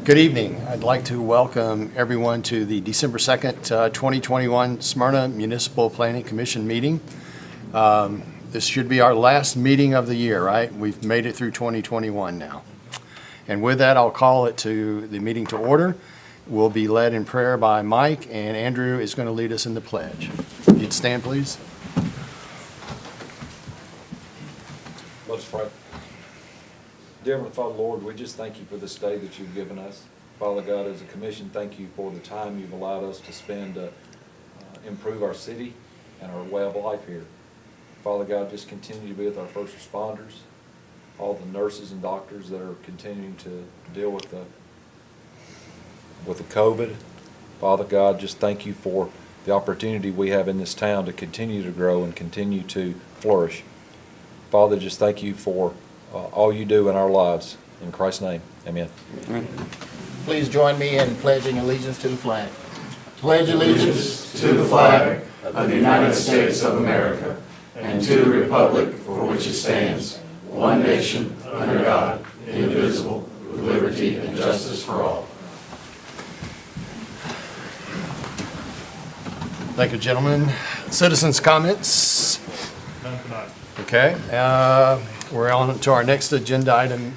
Good evening. I'd like to welcome everyone to the December 2nd, 2021 Smyrna Municipal Planning Commission meeting. This should be our last meeting of the year, right? We've made it through 2021 now. And with that, I'll call it to the meeting to order. We'll be led in prayer by Mike, and Andrew is going to lead us in the pledge. If you'd stand, please. Let us pray. Dear Heavenly Father, Lord, we just thank you for this day that you've given us. Father God, as a commission, thank you for the time you've allowed us to spend to improve our city and our way of life here. Father God, just continue to be with our first responders, all the nurses and doctors that are continuing to deal with the COVID. Father God, just thank you for the opportunity we have in this town to continue to grow and continue to flourish. Father, just thank you for all you do in our lives. In Christ's name, amen. Amen. Please join me in pledging allegiance to the flag. Pledge allegiance to the flag of the United States of America and to the republic for which it stands, one nation, under God, indivisible, with liberty and justice for all. Thank you, gentlemen. Citizens' comments? None tonight. Okay. We're on to our next agenda item,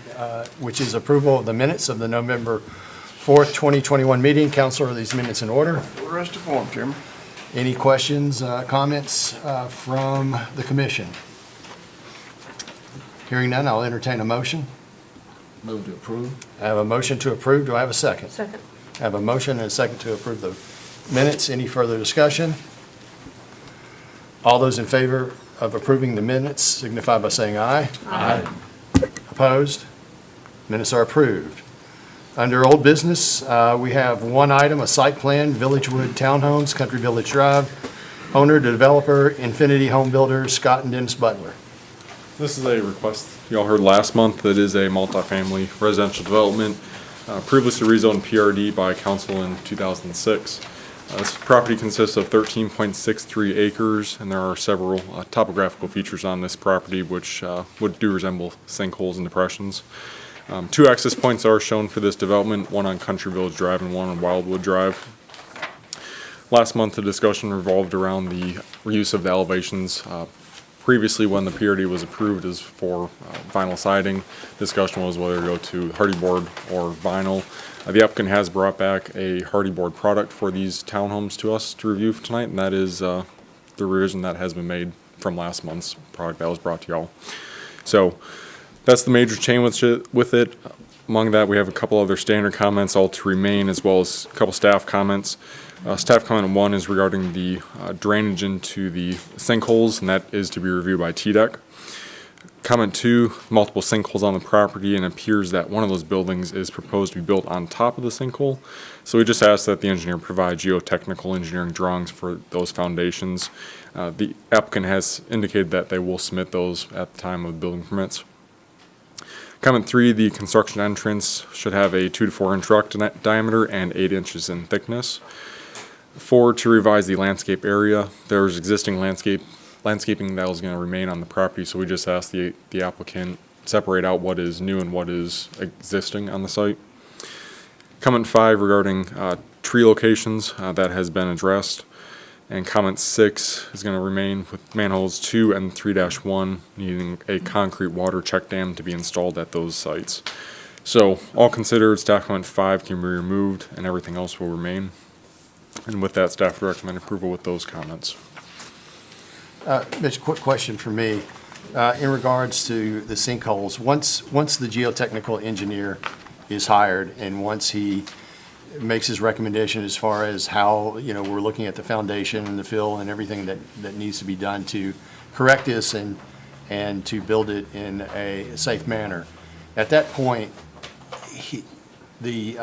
which is approval of the minutes of the November 4th, 2021 meeting. Council, are these minutes in order? Rest of form, Chairman. Any questions, comments from the commission? Hearing none, I'll entertain a motion. Move to approve. I have a motion to approve. Do I have a second? Second. I have a motion and a second to approve the minutes. Any further discussion? All those in favor of approving the minutes signify by saying aye. Aye. Opposed? Minutes are approved. Under old business, we have one item, a site plan, Villagewood Townhomes, Country Village Drive, owner to developer, Infinity Home Builders, Scott and Dennis Butler. This is a request y'all heard last month. That is a multifamily residential development previously rezoned PRD by council in 2006. This property consists of 13.63 acres, and there are several topographical features on this property which do resemble sinkholes and depressions. Two access points are shown for this development, one on Country Village Drive and one on Wildwood Drive. Last month, the discussion revolved around the reuse of the elevations. Previously, when the PRD was approved as for vinyl siding, discussion was whether to go to hardy board or vinyl. The applicant has brought back a hardy board product for these townhomes to us to review for tonight, and that is the revision that has been made from last month's product that was brought to y'all. So that's the major change with it. Among that, we have a couple other standard comments, all to remain, as well as a couple staff comments. Staff comment 1 is regarding the drainage into the sinkholes, and that is to be reviewed by TDEC. Comment 2, multiple sinkholes on the property, and it appears that one of those buildings is proposed to be built on top of the sinkhole. So we just ask that the engineer provide geotechnical engineering drawings for those foundations. The applicant has indicated that they will submit those at the time of building permits. Comment 3, the construction entrance should have a 2 to 4 inch rock diameter and 8 inches in thickness. 4, to revise the landscape area. There's existing landscaping that is going to remain on the property, so we just ask the applicant separate out what is new and what is existing on the site. Comment 5 regarding tree locations, that has been addressed. And comment 6 is going to remain with manholes 2 and 3-1 needing a concrete water check dam to be installed at those sites. So all considered, staff comment 5 can be removed and everything else will remain. And with that, staff would recommend approval with those comments. Mitch, quick question for me. In regards to the sinkholes, once the geotechnical engineer is hired and once he makes his recommendation as far as how, we're looking at the foundation and the fill and everything that needs to be done to correct this and to build it in a safe manner. At that point, the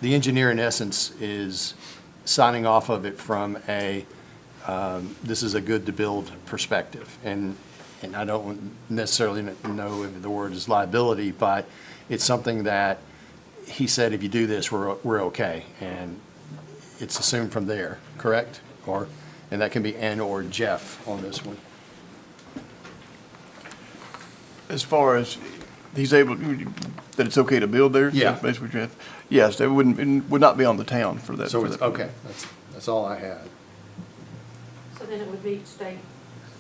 engineer in essence is signing off of it from a this is a good to build perspective. And I don't necessarily know if the word is liability, but it's something that he said, if you do this, we're okay. And it's assumed from there, correct? And that can be Ann or Jeff on this one. As far as he's able, that it's okay to build there? Yeah. That's basically what you're asking. Yes, it would not be on the town for that. So for it's, that. okay, that's all I had. So then it would meet state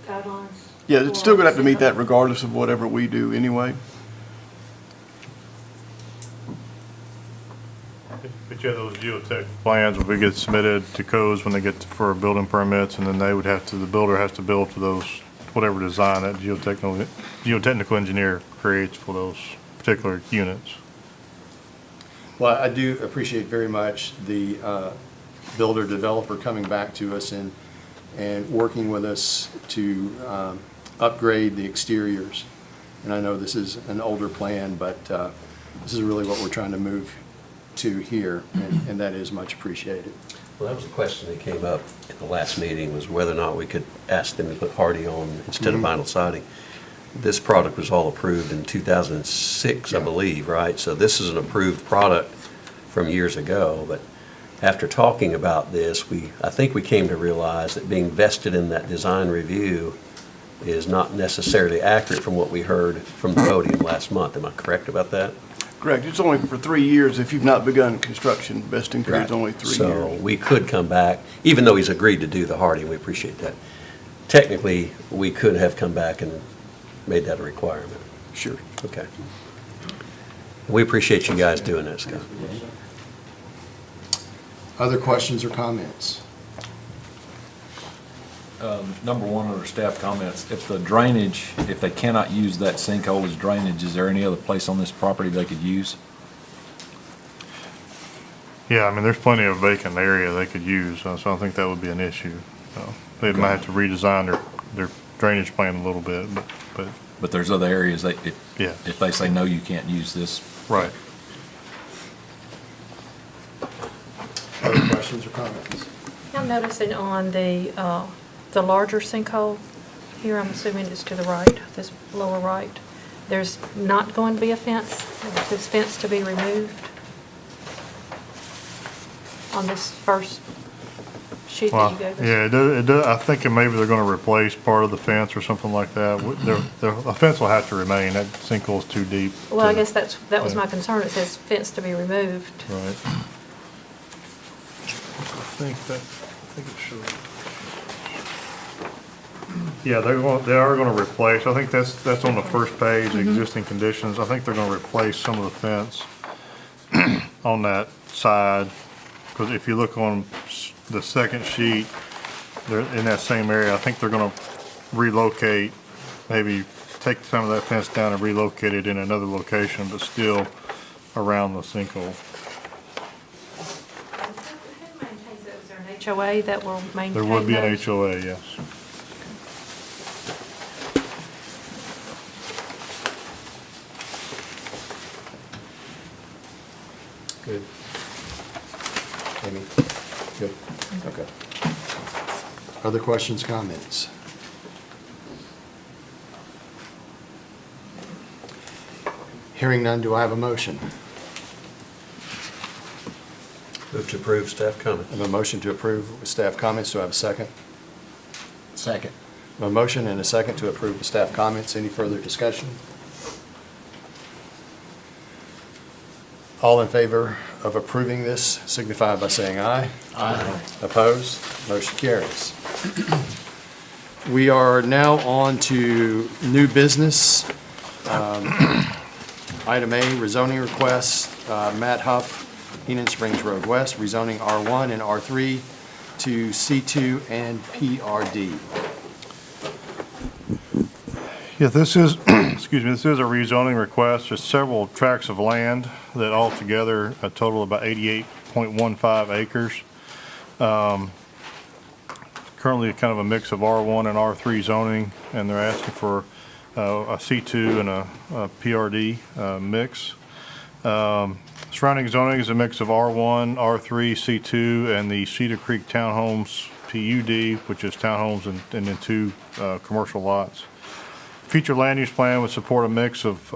guidelines? Yeah, it's still gonna have to meet that for- regardless of whatever we do anyway. But yeah, those geotech plans will get submitted to codes when they get for building permits, and then they would have to, the builder has to build to those, whatever design that geotechnical engineer creates for those particular units. Well, I do appreciate very much the builder developer coming back to us and working with us to upgrade the exteriors. And I know this is an older plan, but this is really what we're trying to move to here, and that is much appreciated. Well, that was a question that came up at the last meeting, was whether or not we could ask them to put hardy on instead of vinyl siding. This product was all approved in 2006, I Yeah. believe, right? So this is an approved product from years ago, but after talking about this, I think we came to realize that being vested in that design review is not necessarily accurate from what we heard from the podium last month. Am I correct about that? Correct, it's only for 3 years. If you've not begun construction, vesting period's only 3 So years. we could come back, even though he's agreed to do the hardy, and we appreciate that. Technically, we could have come back and made that a requirement. Sure. Okay. We appreciate you guys doing that, Scott. Other questions or comments? Number one, under staff comments, if the drainage, if they cannot use that sinkhole as drainage, is there any other place on this property they could use? Yeah, I mean, there's plenty of vacant area they could use, so I don't think that would be an issue. They might have to redesign their drainage plan a little bit, but, But there's other areas that, Yeah. if they say, no, you can't use this. right. Other questions or comments? I'm noticing on the larger sinkhole here, I'm assuming it's to the right, this lower right, there's not going to be a fence? Is this fence to be removed on this first sheet that Well, you gave us? yeah, it does, I think maybe they're gonna replace part of the fence or something like that. A fence will have to remain, that sinkhole's too deep. Well, I to- guess that was yeah. my concern. It says fence to be removed. Right. I think it should. Yeah, they are gonna replace, I think that's on the first page, existing conditions. I think they're gonna replace some of the fence on that side. Because if you look on the second sheet, they're in that same area. I think they're gonna relocate, maybe take some of that fence down and relocate it in another location, but still around the sinkhole. Who maintains it? Is there an HOA that will maintain There would be an those? HOA, yes. Good. Amy? Good. Okay. Other questions, comments? Hearing none, do I have a motion? Move to approve staff I comments. have a motion to approve with staff comments. Do I have a second? Second. A motion and a second to approve with staff comments. Any further discussion? All in favor of approving this signify by saying aye. Aye. Opposed? Motion carries. We are now on to new business. Item A, rezoning request, Matt Huff, Enon Springs Road West, rezoning R1 and R3 to C2 and PRD. Yeah, this is, excuse me, this is a rezoning request. There's several tracts of land that altogether a total of about 88.15 acres. Currently kind of a mix of R1 and R3 zoning, and they're asking for a C2 and a PRD mix. Surrounding zoning is a mix of R1, R3, C2, and the Cedar Creek Townhomes PUD, which is townhomes and then two commercial lots. Future land use plan would support a mix of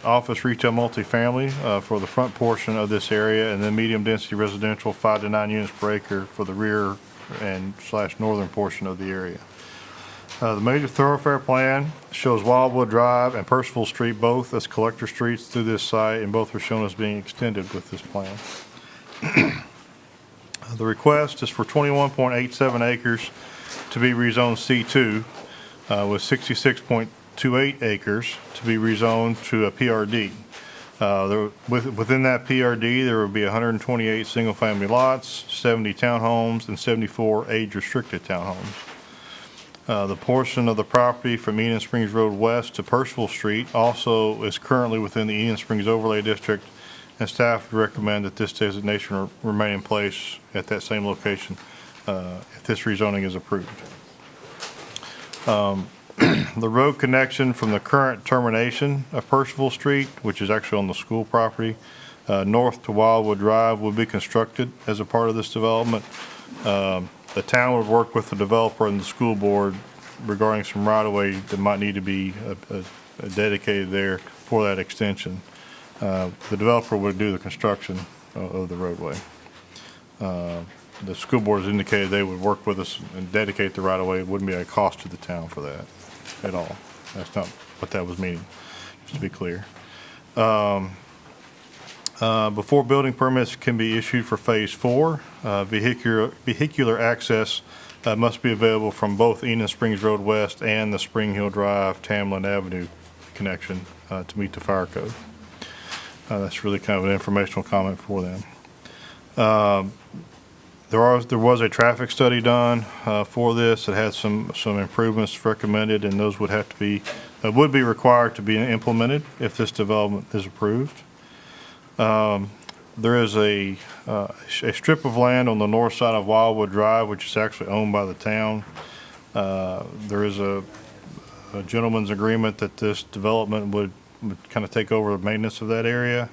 office, retail, multifamily for the front portion of this area, and then medium-density residential, 5 to 9 units per acre for the rear and / northern portion of the area. The major thoroughfare plan shows Wildwood Drive and Percival Street both as collector streets through this site, and both are shown as being extended with this plan. The request is for 21.87 acres to be rezoned C2, with 66.28 acres to be rezoned to a PRD. Within that PRD, there will be 128 single-family lots, 70 townhomes, and 74 age-restricted townhomes. The portion of the property from Eden Springs Road West to Percival Street also is currently within the Eden Springs Overlay District, and staff would recommend that this designation remain in place at that same location if this rezoning is approved. The road connection from the current termination of Percival Street, which is actually on the school property, north to Wildwood Drive, will be constructed as a part of this development. The town would work with the developer and the school board regarding some right-of-way that might need to be dedicated there for that extension. The developer would do the construction of the roadway. The school board has indicated they would work with us and dedicate the right-of-way. It wouldn't be a cost to the town for that at all. That's not what that was meaning, just to be clear. Before building permits can be issued for Phase 4, vehicular access must be available from both Eden Springs Road West and the Spring Hill Drive Tamlin Avenue connection to meet the fire code. That's really kind of an informational comment for them. There was a traffic study done for this. It had some improvements recommended, and those would be required to be implemented if this development is approved. There is a strip of land on the north side of Wildwood Drive, which is actually owned by the town. There is a gentleman's agreement that this development would kind of take over the maintenance of that area.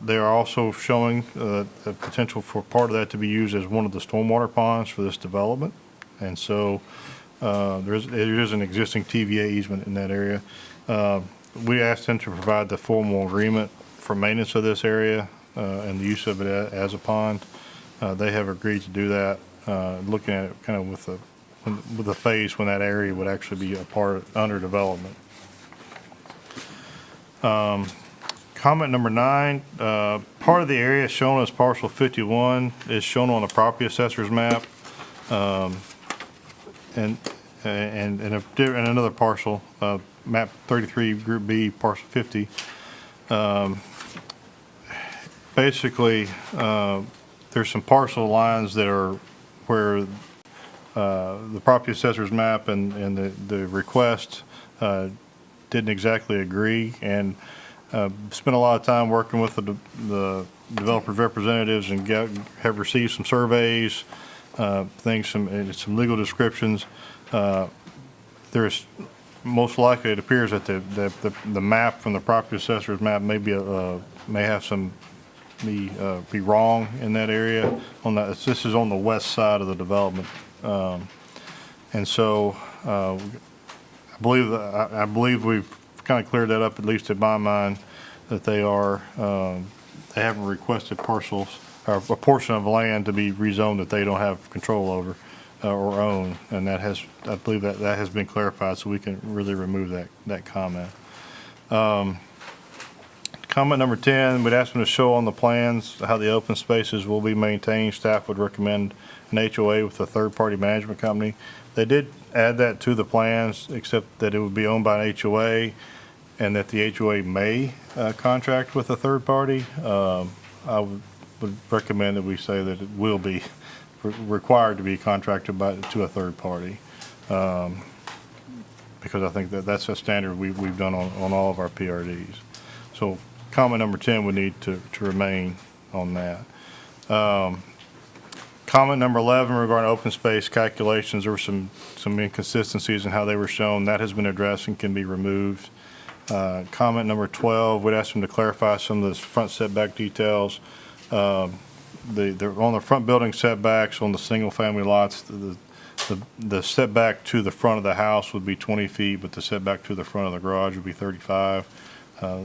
They are also showing a potential for part of that to be used as one of the stormwater ponds for this development. And so there is an existing TVA easement in that area. We asked them to provide the formal agreement for maintenance of this area and the use of it as a pond. They have agreed to do that, looking at it kind of with a phase when that area would actually be a part under development. Comment number 9, part of the area shown as parcel 51 is shown on the property assessor's map. And another parcel, map 33, group B, parcel 50. Basically, there's some parcel lines that are where the property assessor's map and the request didn't exactly agree, and spent a lot of time working with the developer's representatives and have received some surveys, some legal descriptions. There's most likely, it appears that the map from the property assessor's map may have some be wrong in that area. This is on the west side of the development, and so I believe we've kind of cleared that up, at least in my mind, that they haven't requested parcels or a portion of land to be rezoned that they don't have control over or own, and I believe that has been clarified, so we can really remove that comment. Comment number 10, we'd ask them to show on the plans how the open spaces will be maintained. Staff would recommend an HOA with a third-party management company. They did add that to the plans, except that it would be owned by an HOA and that the HOA may contract with a third party. I would recommend that we say that it will be required to be contracted to a third party, because I think that's a standard we've done on all of our PRDs. So comment number 10 would need to remain on that. Comment number 11 regarding open space calculations, there were some inconsistencies in how they were shown. That has been addressed and can be removed. Comment number 12, we'd ask them to clarify some of the front setback details. On the front building setbacks on the single-family lots, the setback to the front of the house would be 20 feet, but the setback to the front of the garage would be 35,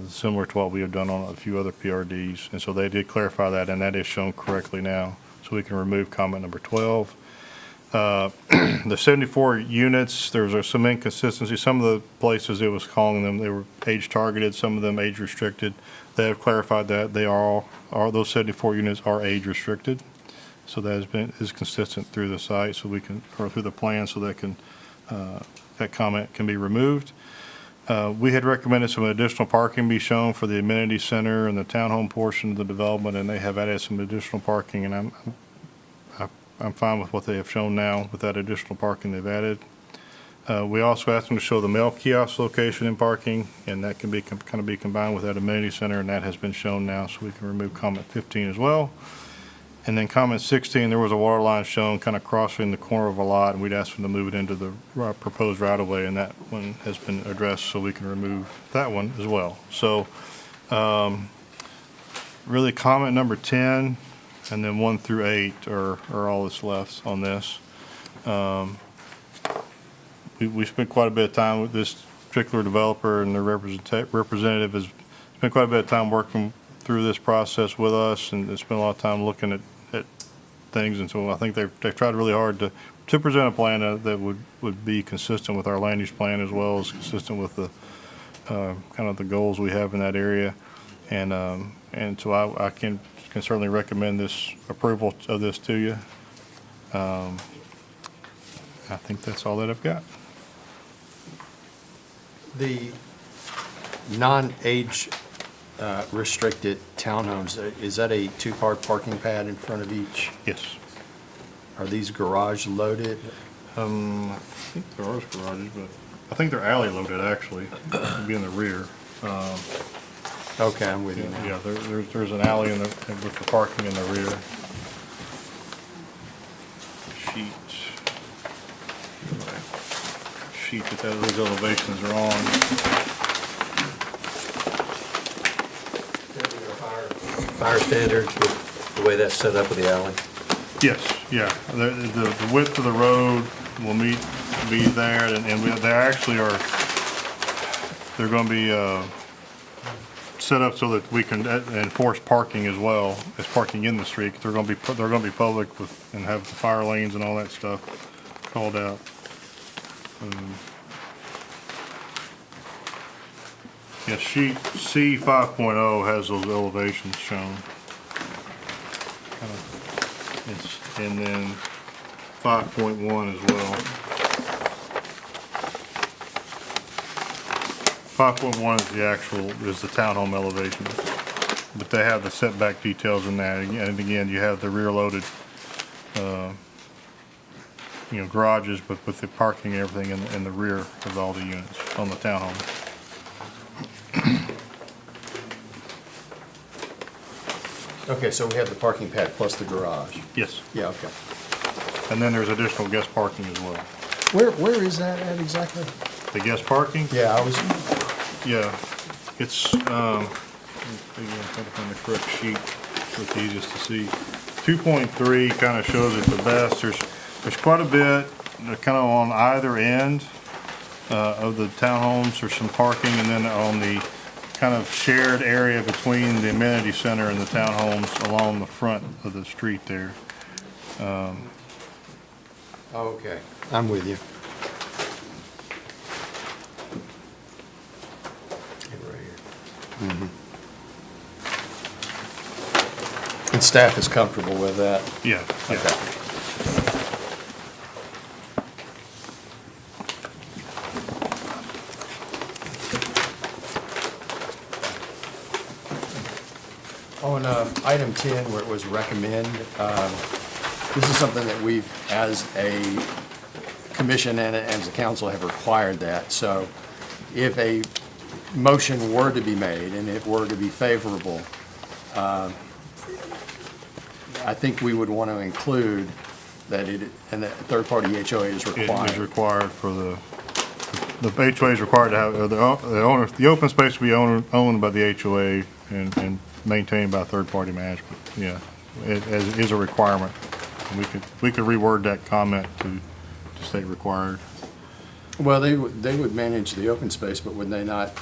similar to what we have done on a few other PRDs. And so they did clarify that, and that is shown correctly now. So we can remove comment number 12. The 74 units, there's some inconsistency. Some of the places it was calling them, they were age targeted, some of them age restricted. They have clarified that they are those 74 units are age restricted. So that is consistent through the site, so we can, or through the plan, so that comment can be removed. We had recommended some additional parking be shown for the amenity center and the townhome portion of the development, and they have added some additional parking, and I'm fine with what they have shown now with that additional parking they've added. We also asked them to show the mail kiosk location and parking, and that can be kind of be combined with that amenity center, and that has been shown now, so we can remove comment 15 as well. And then comment 16, there was a water line shown kind of crossing the corner of a lot, and we'd asked them to move it into the proposed right-of-way, and that one has been addressed, so we can remove that one as well. So really comment number 10 and then 1 through 8 are all that's left on this. We spent quite a bit of time with this particular developer, and their representative has spent quite a bit of time working through this process with us, and they spent a lot of time looking at things, and so I think they've tried really hard to present a plan that would be consistent with our land use plan, as well as consistent with the kind of the goals we have in that area, and so I can certainly recommend this approval of this to you. I think that's all that I've got. The non-age restricted townhomes, is that a two-car parking pad in front of each? Yes. Are these garage loaded? I think there are garages, but I think they're alley loaded, actually. It'd be in the rear. Okay, I'm with you now. Yeah, there's an alley with the parking in the rear. Sheet that those elevations are on. Fire standards with the way that's set up with the alley? Yes, yeah. The width of the road will be there, and they actually are, they're going to be set up so that we can enforce parking as well as parking in the street. They're going to be public and have the fire lanes and all that stuff called out. Yeah, sheet C 5.0 has those elevations shown. And then 5.1 as well. 5.1 is the townhome elevation, but they have the setback details in that. And again, you have the rear loaded, garages, but with the parking and everything in the rear of all the units on the townhome. Okay, so we have the parking pad plus the garage. Yes, Yeah, okay. and then there's additional guest parking as well. Where is that at exactly? The guest parking? Yeah, I was, Yeah, it's, again, on the correct sheet, so it's easiest to see. 2.3 kind of shows it the best. There's quite a bit, kind of on either end of the townhomes, there's some parking, and then on the kind of shared area between the amenity center and the townhomes along the front of the street there. okay, I'm with you. Right here. And staff is comfortable with that? Yeah, yeah. Okay. On item 10, where it was recommend, this is something that we've, as a commission and as a council, have required that. So if a motion were to be made and it were to be favorable, I think we would want to include that and that third-party HOA is It required. is required for the HOA is required to have, the open space to be owned by the HOA and maintained by third-party management. Yeah, it is a requirement. And we could reword that comment to state required. Well, they would manage the open space, but would they not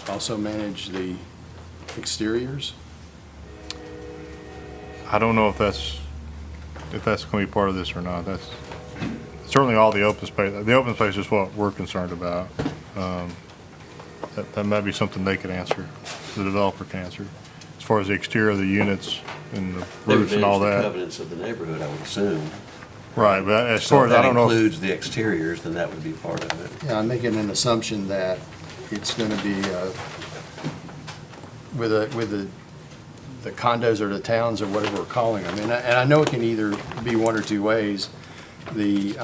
also manage the exteriors? I don't know if that's going to be part of this or not. certainly all the open space is what we're concerned about. That might be something they could answer, the developer can answer. As far as the exterior of the units and the They would roofs and all manage the that. covenants of the neighborhood, I would assume. Right, but as So far if as, I that don't know. includes the exteriors, then that would be part of it. Yeah, I'm making an assumption that it's going to be with the condos or the towns or whatever we're calling them. And I know it can either be one or two ways. The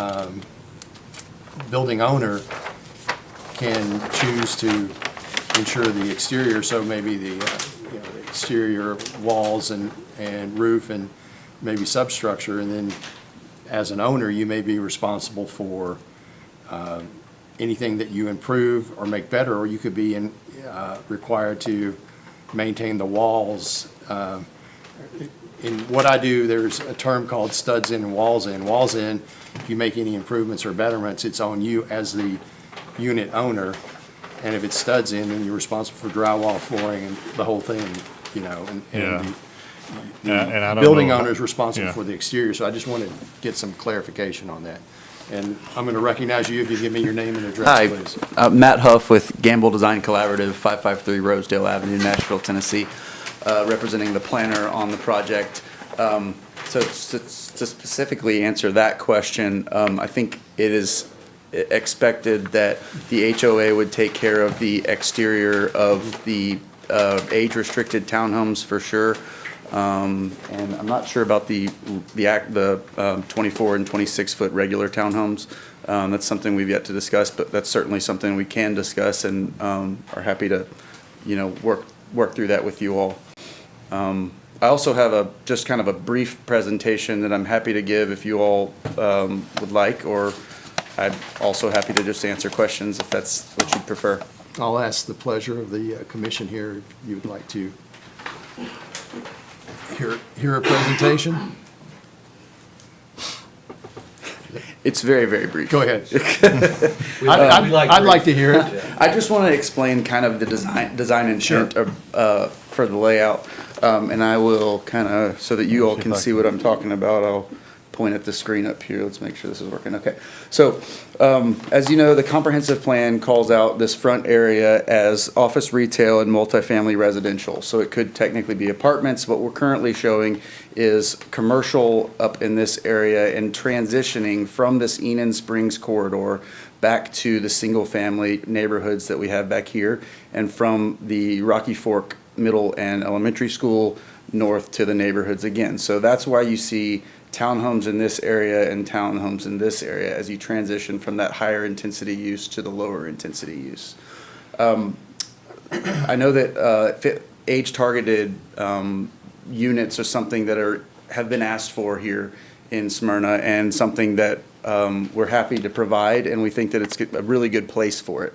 building owner can choose to ensure the exterior, so maybe the the exterior walls and roof and maybe substructure, and then as an owner, you may be responsible for anything that you improve or make better, or you could be required to maintain the walls. In what I do, there's a term called studs in and walls in. Walls in, if you make any improvements or betterments, it's on you as the unit owner. And if it's studs in, then you're responsible for drywall, flooring, and the whole thing, Yeah. and And I the don't building know- owner is responsible Yeah. for the exterior. So I just wanted to get some clarification on that. And I'm going to recognize you if you give me your name and address, Hi, please. Matt Huff with Gamble Design Collaborative, 553 Rosedale Avenue, Nashville, Tennessee, representing the planner on the project. So to specifically answer that question, I think it is expected that the HOA would take care of the exterior of the age-restricted townhomes for sure. And I'm not sure about the 24 and 26-foot regular townhomes. That's something we've yet to discuss, but that's certainly something we can discuss, and are happy to, work through that with you all. I also have just kind of a brief presentation that I'm happy to give if you all would like, or I'm also happy to just answer questions if that's what you'd prefer. I'll ask the pleasure of the commission here if you would like to hear a presentation. It's very, very brief. Go ahead. We like I'd like to hear it. I just want to explain kind of the design intent for the layout. And I will kind of, so that you all can see what I'm talking about, I'll point at the screen up here. Let's make sure this is working. Okay. So, as you know, the comprehensive plan calls out this front area as office, retail, and multifamily residential. So it could technically be apartments. What we're currently showing is commercial up in this area and transitioning from this Enon Springs corridor back to the single-family neighborhoods that we have back here, and from the Rocky Fork Middle and Elementary School north to the neighborhoods again. So that's why you see townhomes in this area and townhomes in this area as you transition from that higher intensity use to the lower intensity use. I know that age-targeted units are something that have been asked for here in Smyrna, and something that we're happy to provide, and we think that it's a really good place for it,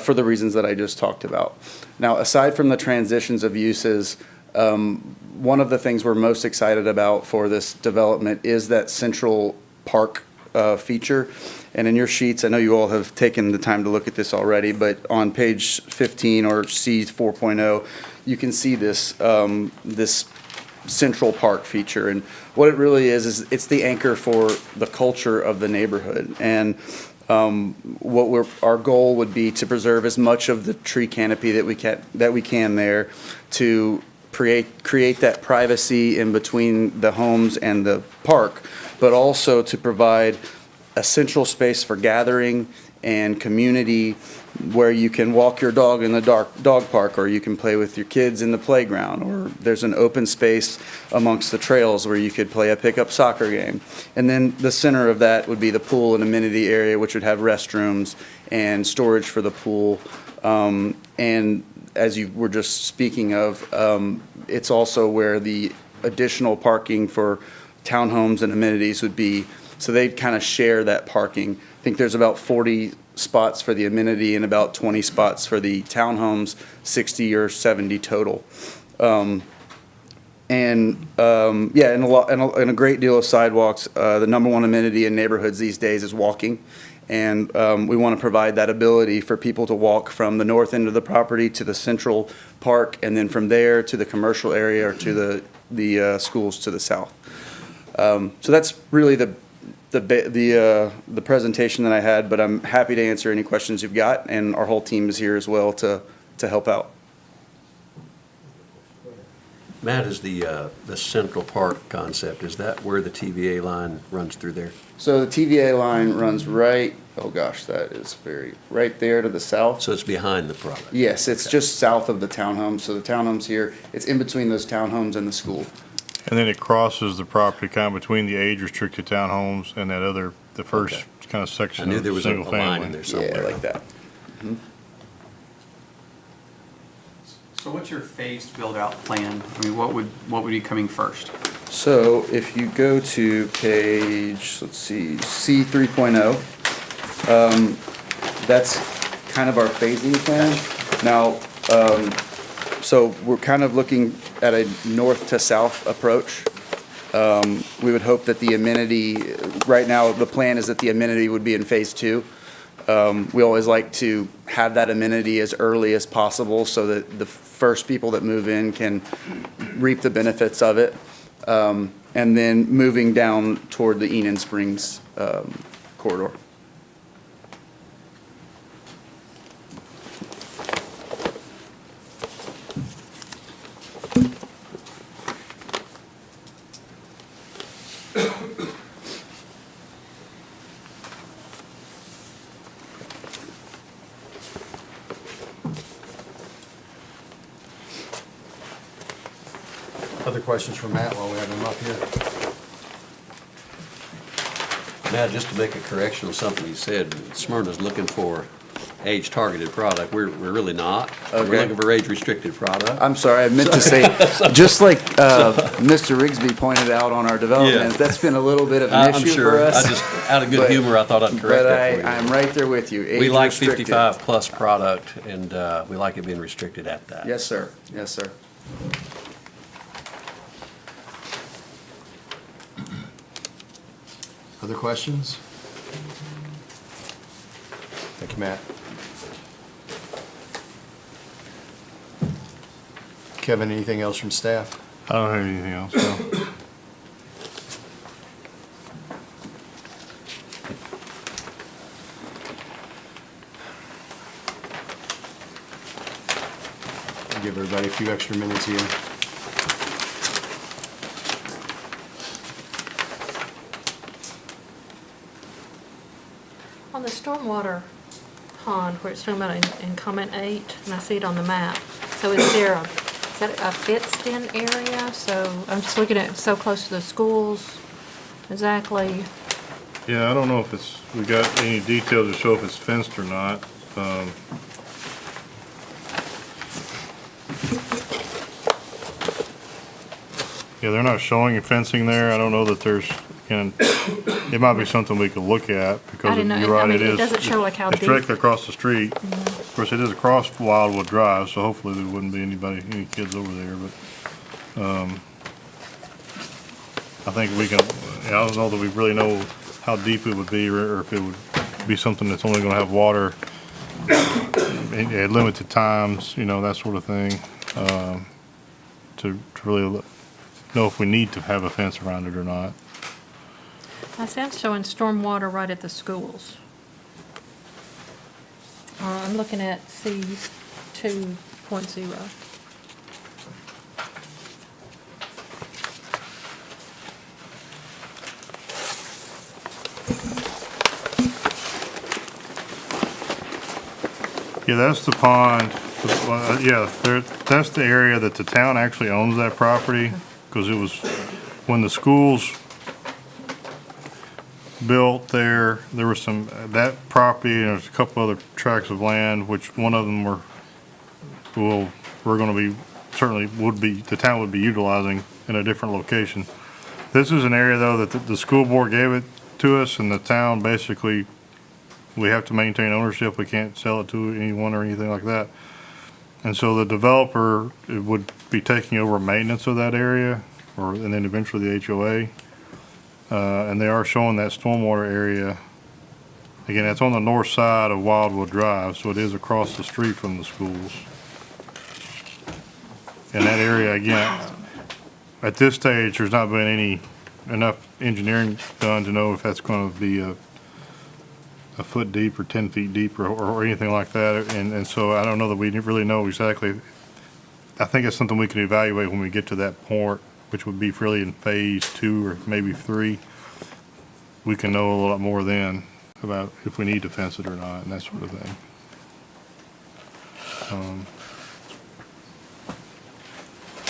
for the reasons that I just talked about. Now, aside from the transitions of uses, one of the things we're most excited about for this development is that central park feature. And in your sheets, I know you all have taken the time to look at this already, but on page 15 or C 4.0, you can see this central park feature. And what it really is it's the anchor for the culture of the neighborhood. And our goal would be to preserve as much of the tree canopy that we can there, to create that privacy in between the homes and the park, but also to provide a central space for gathering and community, where you can walk your dog in the dog park, or you can play with your kids in the playground, or there's an open space amongst the trails where you could play a pickup soccer game. And then the center of that would be the pool and amenity area, which would have restrooms and storage for the pool. And as you were just speaking of, it's also where the additional parking for townhomes and amenities would be. So they'd kind of share that parking. I think there's about 40 spots for the amenity and about 20 spots for the townhomes, 60 or 70 total. And a great deal of sidewalks. The number one amenity in neighborhoods these days is walking. And we want to provide that ability for people to walk from the north end of the property to the central park, and then from there to the commercial area or to the schools to the south. So that's really the presentation that I had, but I'm happy to answer any questions you've got, and our whole team is here as well to help out. Matt, is the Central Park concept, is that where the TVA line runs through there? So the TVA line runs right, oh gosh, that is right there to the south. So it's behind the product? Yes, it's just south of the townhomes. So the townhomes here, it's in between those townhomes and the school. And then it crosses the property kind of between the age-restricted townhomes and that other, the first Okay. kind of I section knew of there was a single line in family. there somewhere. Yeah, like that. So what's your phased build-out plan? I mean, what would be coming first? So if you go to page, let's see, C 3.0, that's kind of our phasing plan. Now, so we're kind of looking at a north to south approach. We would hope that the amenity, right now, the plan is that the amenity would be in phase 2. We always like to have that amenity as early as possible so that the first people that move in can reap the benefits of it. And then moving down toward the Enon Springs corridor. Other questions for Matt while we have him up here? Matt, just to make a correction on something you said, Smyrna's looking for age-targeted product. We're really not. We're Okay. looking for age-restricted product. I'm sorry, I meant to say, just like Mr. Rigsby pointed out on our development, Yeah. that's been a little bit of I'm an issue sure. for us. I just, out of good But- humor, I thought I'd correct But that for you. I'm right there with you. We like Age-restricted. 55-plus product, and we like it being restricted at that. Yes, sir. Yes, sir. Other questions? Thank you, Matt. Kevin, anything else from staff? I don't have anything else, no. I'll give everybody a few extra minutes here. On the stormwater pond, where it's talking about in comment 8, and I see it on the map, so is that a fenced-in area? So I'm just looking at, so close to the schools, exactly. Yeah, I don't know if we got any details to show if it's fenced or not. Yeah, they're not showing fencing there. I don't know that there's, and it might be something we could look at I because didn't know, you're right, I mean, it it is. doesn't show like how It's deep. directly across the street. Of course, it is across Wildwood Drive, so hopefully there wouldn't be any kids over there, but, I think we can, yeah, I don't know that we really know how deep it would be or if it would be something that's only gonna have water at limited times, that sort of thing, to really know if we need to have a fence around it or not. I see I'm showing stormwater right at the schools. I'm looking at C 2.0. Yeah, that's the pond. Yeah, that's the area that the town actually owns that property, because it was, when the schools built there was that property, and there's a couple other tracts of land, which one of them we're gonna be, certainly the town would be utilizing in a different location. This is an area, though, that the school board gave it to us, and the town basically, we have to maintain ownership. We can't sell it to anyone or anything like that. And so the developer would be taking over maintenance of that area, and then eventually the HOA. And they are showing that stormwater area. Again, that's on the north side of Wildwood Drive, so it is across the street from the schools. And that area, again, at this stage, there's not been any enough engineering done to know if that's gonna be a foot deep or 10 feet deep or anything like that. And so I don't know that we really know exactly. I think it's something we can evaluate when we get to that point, which would be really in phase 2 or maybe 3. We can know a lot more then about if we need to fence it or not and that sort of thing.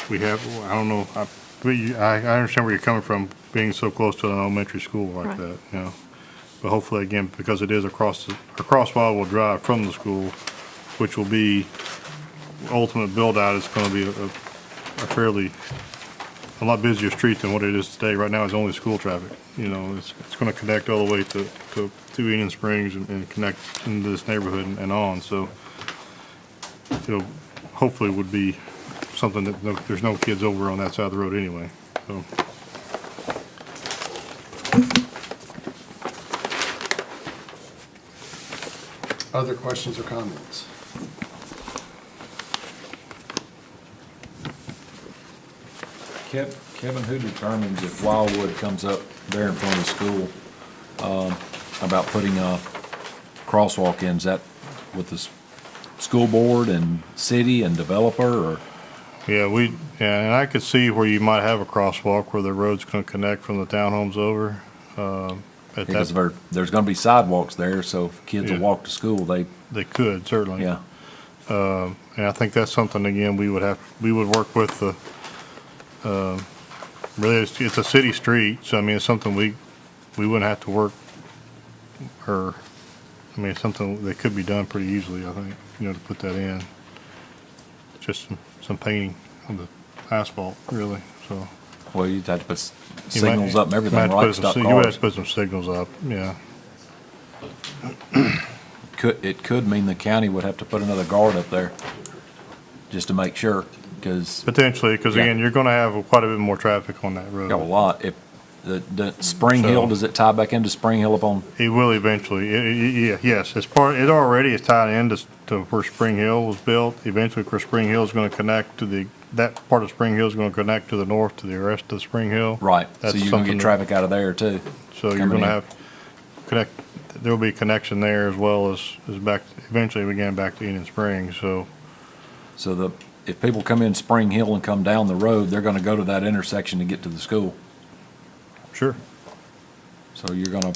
We have, I don't know, I understand where you're coming from, being so close to an elementary school like Right. that, you know. But hopefully, again, because it is across Wildwood Drive from the school, which will be, ultimate build-out is gonna be a lot busier street than what it is today. Right now, it's only school traffic, you know, it's gonna connect all the way to Union Springs and connect into this neighborhood and on, so, you know, hopefully would be something that, there's no kids over on that side of the road anyway, so. Other questions or comments? Kevin, who determines if Wildwood comes up there in front of the school, about putting a crosswalk in? Is that with the school board and city and developer, or? Yeah, and I could see where you might have a crosswalk where the road's gonna connect from the townhomes over, at Because that, there's gonna be sidewalks there, so if kids will Yeah. walk to school, they could, certainly. yeah. And I think that's something, again, we would work with the, really, it's a city street, so I mean, it's something we wouldn't have to work, it's something that could be done pretty easily, I think, you know, to put that in. Just some painting of the asphalt, really, so. Well, you'd have to put You might- signals up and you might everything, have to right, put stop some- You would have cars. to put some signals up, yeah. It could mean the county would have to put another guard up there, just to make sure, because Potentially, because Yeah. again, you're gonna have quite a bit more traffic on that road. got a lot. If the Spring So- Hill, does it tie back into Spring Hill up on? It will eventually, yes, it already is tied into to where Spring Hill was built. Eventually, where Spring Hill is gonna connect to that part of Spring Hill is gonna connect to the north to the rest of Spring Hill. Right, so That's you're gonna something get that- traffic out of there too. So you're coming gonna in. there'll be a connection there as well as back, eventually again, back to Union Springs, so. So if people come in Spring Hill and come down the road, they're gonna go to that intersection to get to the school. Sure. So you're gonna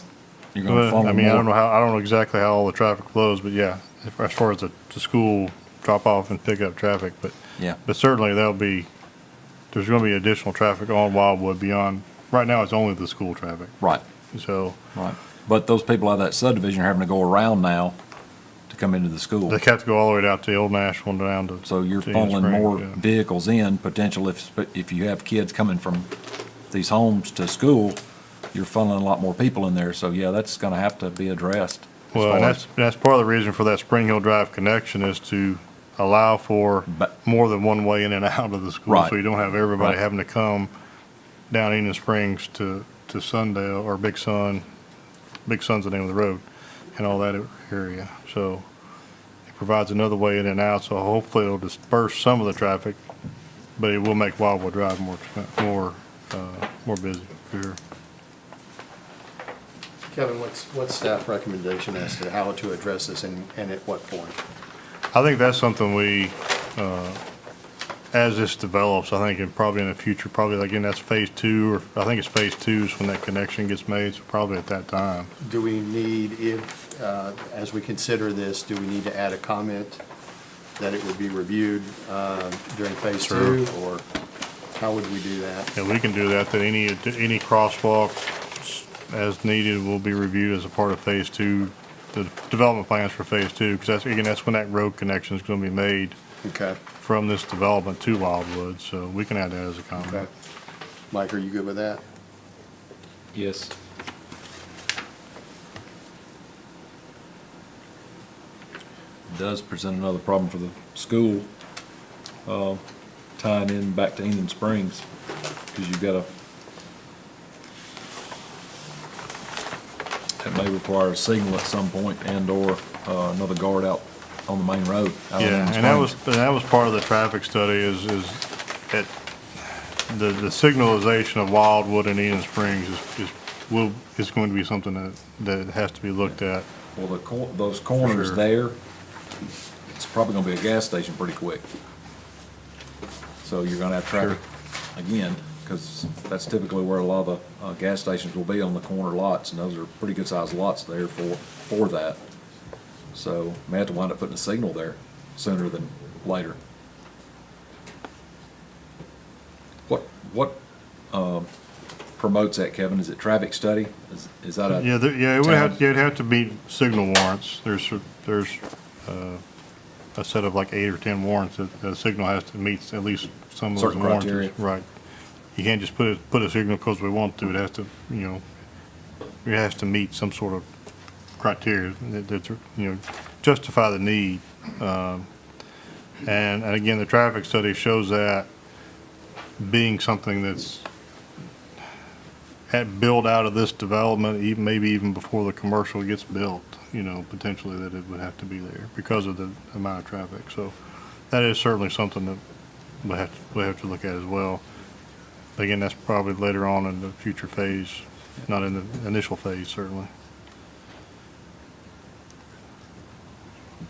Well, funnel I mean, I don't more. know exactly how all the traffic flows, but yeah, as far as the school drop off and pick up traffic, but. Yeah. But certainly there's gonna be additional traffic on Wildwood beyond, right now it's only the school traffic, Right, so right. But those people out of that subdivision are having to go around now to come into the school. they have to go all the way down to the Old Nashville and down to. So you're to Union funneling Springs, more yeah. vehicles in, potential if you have kids coming from these homes to school, you're funneling a lot more people in there. So yeah, that's gonna have to be addressed. as Well, and far as- that's part of the reason for that Spring Hill Drive connection is to allow for But- more than one way in and out of the school. Right. So you don't have everybody Right. having to come down Union Springs to Sundale or Big Sun. Big Sun's the name of the road and all that area. So it provides another way in and out, so hopefully it'll disperse some of the traffic, but it will make Wildwood Drive more busy, for sure. Kevin, what's staff recommendation as to how to address this and at what point? I think that's something we, as this develops, I think probably in the future, probably again, that's phase 2, or I think it's phase 2 is when that connection gets made, so probably at that time. Do we need, as we consider this, do we need to add a comment that it would be reviewed during phase 2? Or how would we do that? And we can do that, that any crosswalk as needed will be reviewed as a part of phase 2, the development plans for phase 2, because that's when that road connection is gonna be made Okay, from this development to Wildwood, so we can add that as a okay. comment. Mike, are you good with that? Yes. Does present another problem for the school, tying in back to Enid Springs, because you've got that may require a signal at some point and/or another guard out on the main road. out of Yeah, Enid and Springs. that was part of the traffic study is that the signalization of Wildwood and Eden Springs is going to be something that has to be looked at. Well, those corners Sure. there, it's probably gonna be a gas station pretty quick. So you're gonna have traffic again, because that's typically where a lot of the gas stations will be, on the corner lots, and those are pretty good sized lots there for that. So may have to wind up putting a signal there sooner than later. What promotes that, Kevin? Is it traffic study? Is that a? Yeah, it would have, it'd have to meet signal warrants. There's a set of like 8 or 10 warrants that the signal has to meet at least some of those Certain warrants. criteria. Right. You can't just put a signal because we want to. It has to, it has to meet some sort of criteria that, justify the need. And again, the traffic study shows that being something that's built out of this development, even, maybe even before the commercial gets built, potentially that it would have to be there because of the amount of traffic. So that is certainly something that we have to look at as well. But again, that's probably later on in the future phase, not in the initial phase, certainly.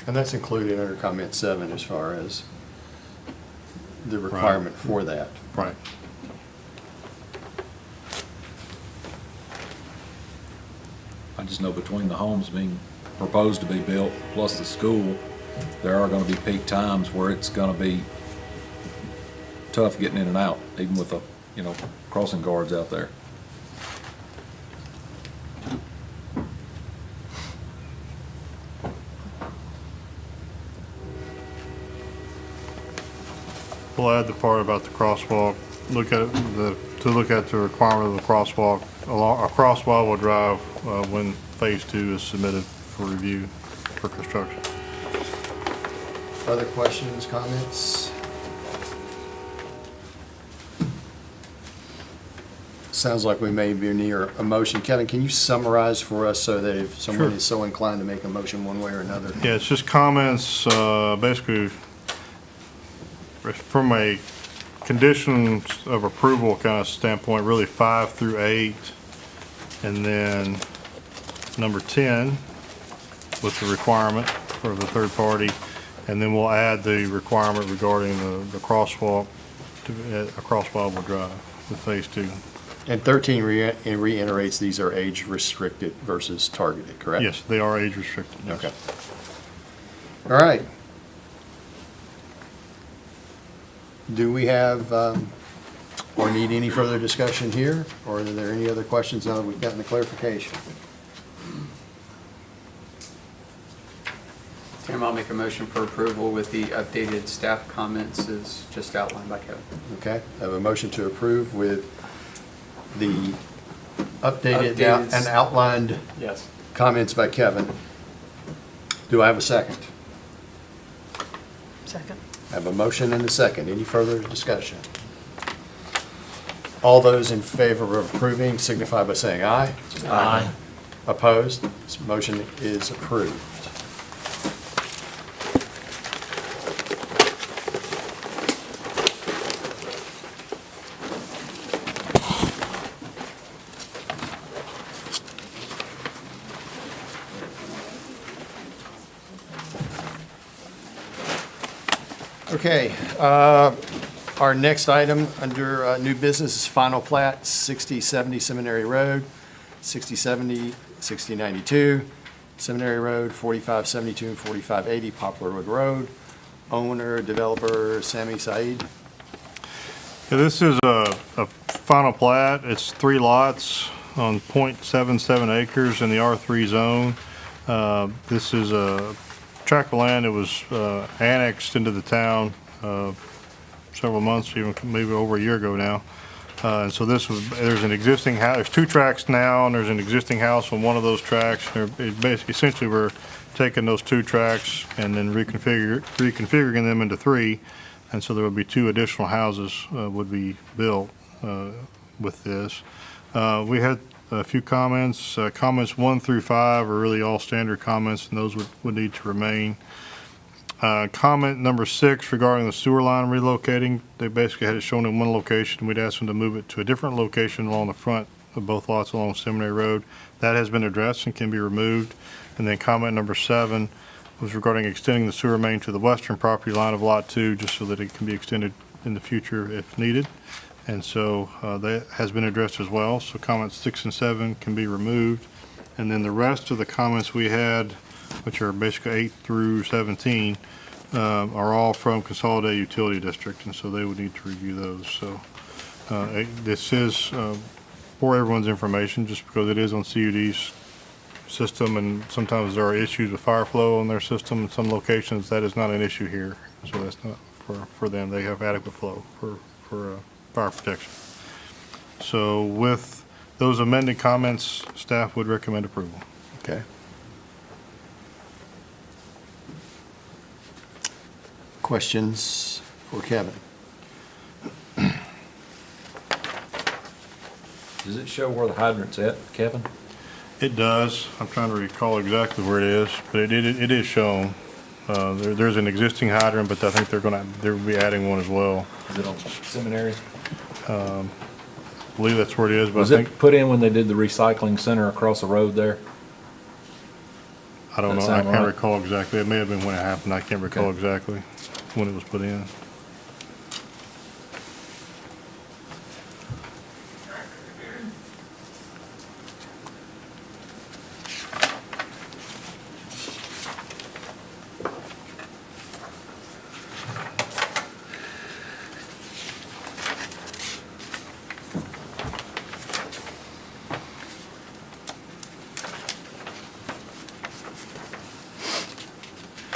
And that's included under comment 7 as far as the requirement for that. Right. I just know between the homes being proposed to be built plus the school, there are gonna be peak times where it's gonna be tough getting in and out, even with the, crossing guards out there. We'll add the part about the crosswalk, look at the requirement of the crosswalk across Wildwood Drive when Phase 2 is submitted for review for construction. Other questions, comments? Sounds like we may be near a motion. Kevin, can you summarize for us so that if someone Sure. is so inclined to make a motion one way or another? Yeah, it's just comments, basically, from a conditions of approval kind of standpoint, really 5 through 8, and then number 10 with the requirement for the third party, and then we'll add the requirement regarding the crosswalk across Wildwood Drive with Phase 2. And 13 reiterates these are age restricted versus targeted, correct? Yes, they are age restricted. Yes. Okay. All right. Do we have, or need any further discussion here? Or are there any other questions now that we've gotten the clarification? Tim, I'll make a motion for approval with the updated staff comments as just outlined by Kevin. Okay, I have a motion to approve with the updated Updates. and outlined Yes. comments by Kevin. Do I have a second? Second. I have a motion and a second. Any further discussion? All those in favor of approving signify by saying aye. Aye. Opposed? This motion is approved. Okay, our next item under new business is final plat, 6070 Seminary Road, 6070, 6092, Seminary Road, 4572 and 4580 Poplar Wood Road. Owner, developer, Sami Said. Yeah, this is a final plat. It's 3 lots on .77 acres in the R3 zone. This is a tract of land that was annexed into the town several months, even maybe over a year ago now. And so there's an existing house, there's 2 tracts now, and there's an existing house on one of those tracts. Essentially, we're taking those 2 tracts and then reconfiguring them into 3. And so there will be 2 additional houses would be built with this. We had a few comments. Comments 1 through 5 are really all standard comments, and those would need to remain. Comment number 6 regarding the sewer line relocating, they basically had it shown in one location. We'd asked them to move it to a different location along the front of both lots along Seminary Road. That has been addressed and can be removed. And then comment number 7 was regarding extending the sewer main to the western property line of Lot 2, just so that it can be extended in the future if needed. And so that has been addressed as well. So comments 6 and 7 can be removed. And then the rest of the comments we had, which are basically 8 through 17, are all from Consolidated Utility District, and so they would need to review those. So this is for everyone's information, just because it is on CUD's system, and sometimes there are issues with fire flow on their system in some locations. That is not an issue here, so that's not for them. They have adequate flow for fire protection. So with those amended comments, staff would recommend approval. Okay. Questions for Kevin? Does it show where the hydrant's at, Kevin? It does. I'm trying to recall exactly where it is, but it is shown. There's an existing hydrant, but I think they'll be adding one as well. Is it on Seminary? I believe that's where it is, but Was I think, it put in when they did the recycling center across the road there? I don't know, that I sound can't right? recall exactly. It may have been when it happened. I can't recall Okay. exactly when it was put in.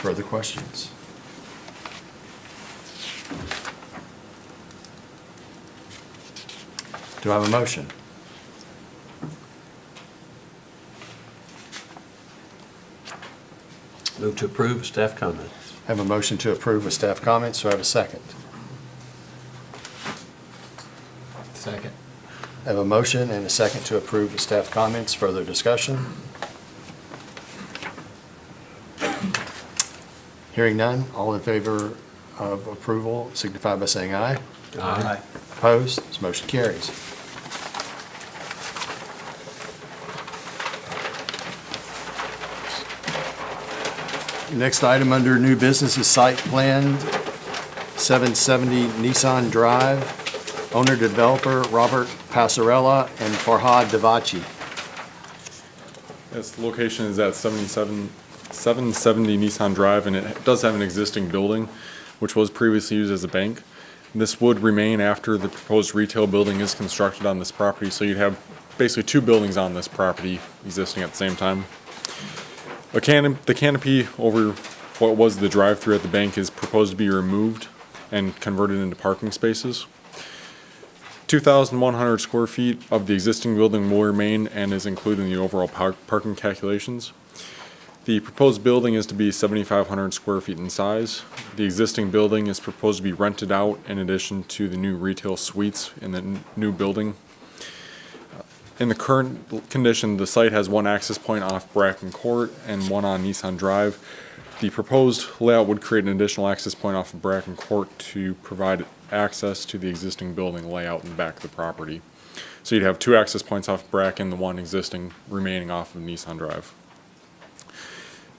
Further questions? Do I have a motion? Move to approve staff comments. I have a motion to approve with staff comments. Do I have a second? Second. I have a motion and a second to approve with staff comments. Further discussion? Hearing none, all in favor of approval signify by saying aye. Aye. Opposed? This motion carries. Next item under new business is site plan 770 Nissan Drive. Owner developer Robert Passarella and Farhad Davachi. Yes, the location is at 770 Nissan Drive, and it does have an existing building, which was previously used as a bank. This would remain after the proposed retail building is constructed on this property, so you'd have basically 2 buildings on this property existing at the same time. The canopy over what was the drive-through at the bank is proposed to be removed and converted into parking spaces. 2,100 square feet of the existing building will remain and is included in the overall parking calculations. The proposed building is to be 7,500 square feet in size. The existing building is proposed to be rented out in addition to the new retail suites in the new building. In the current condition, the site has 1 access point off Bracken Court and 1 on Nissan Drive. The proposed layout would create an additional access point off of Bracken Court to provide access to the existing building layout in the back of the property. So you'd have 2 access points off Bracken, the 1 existing remaining off of Nissan Drive.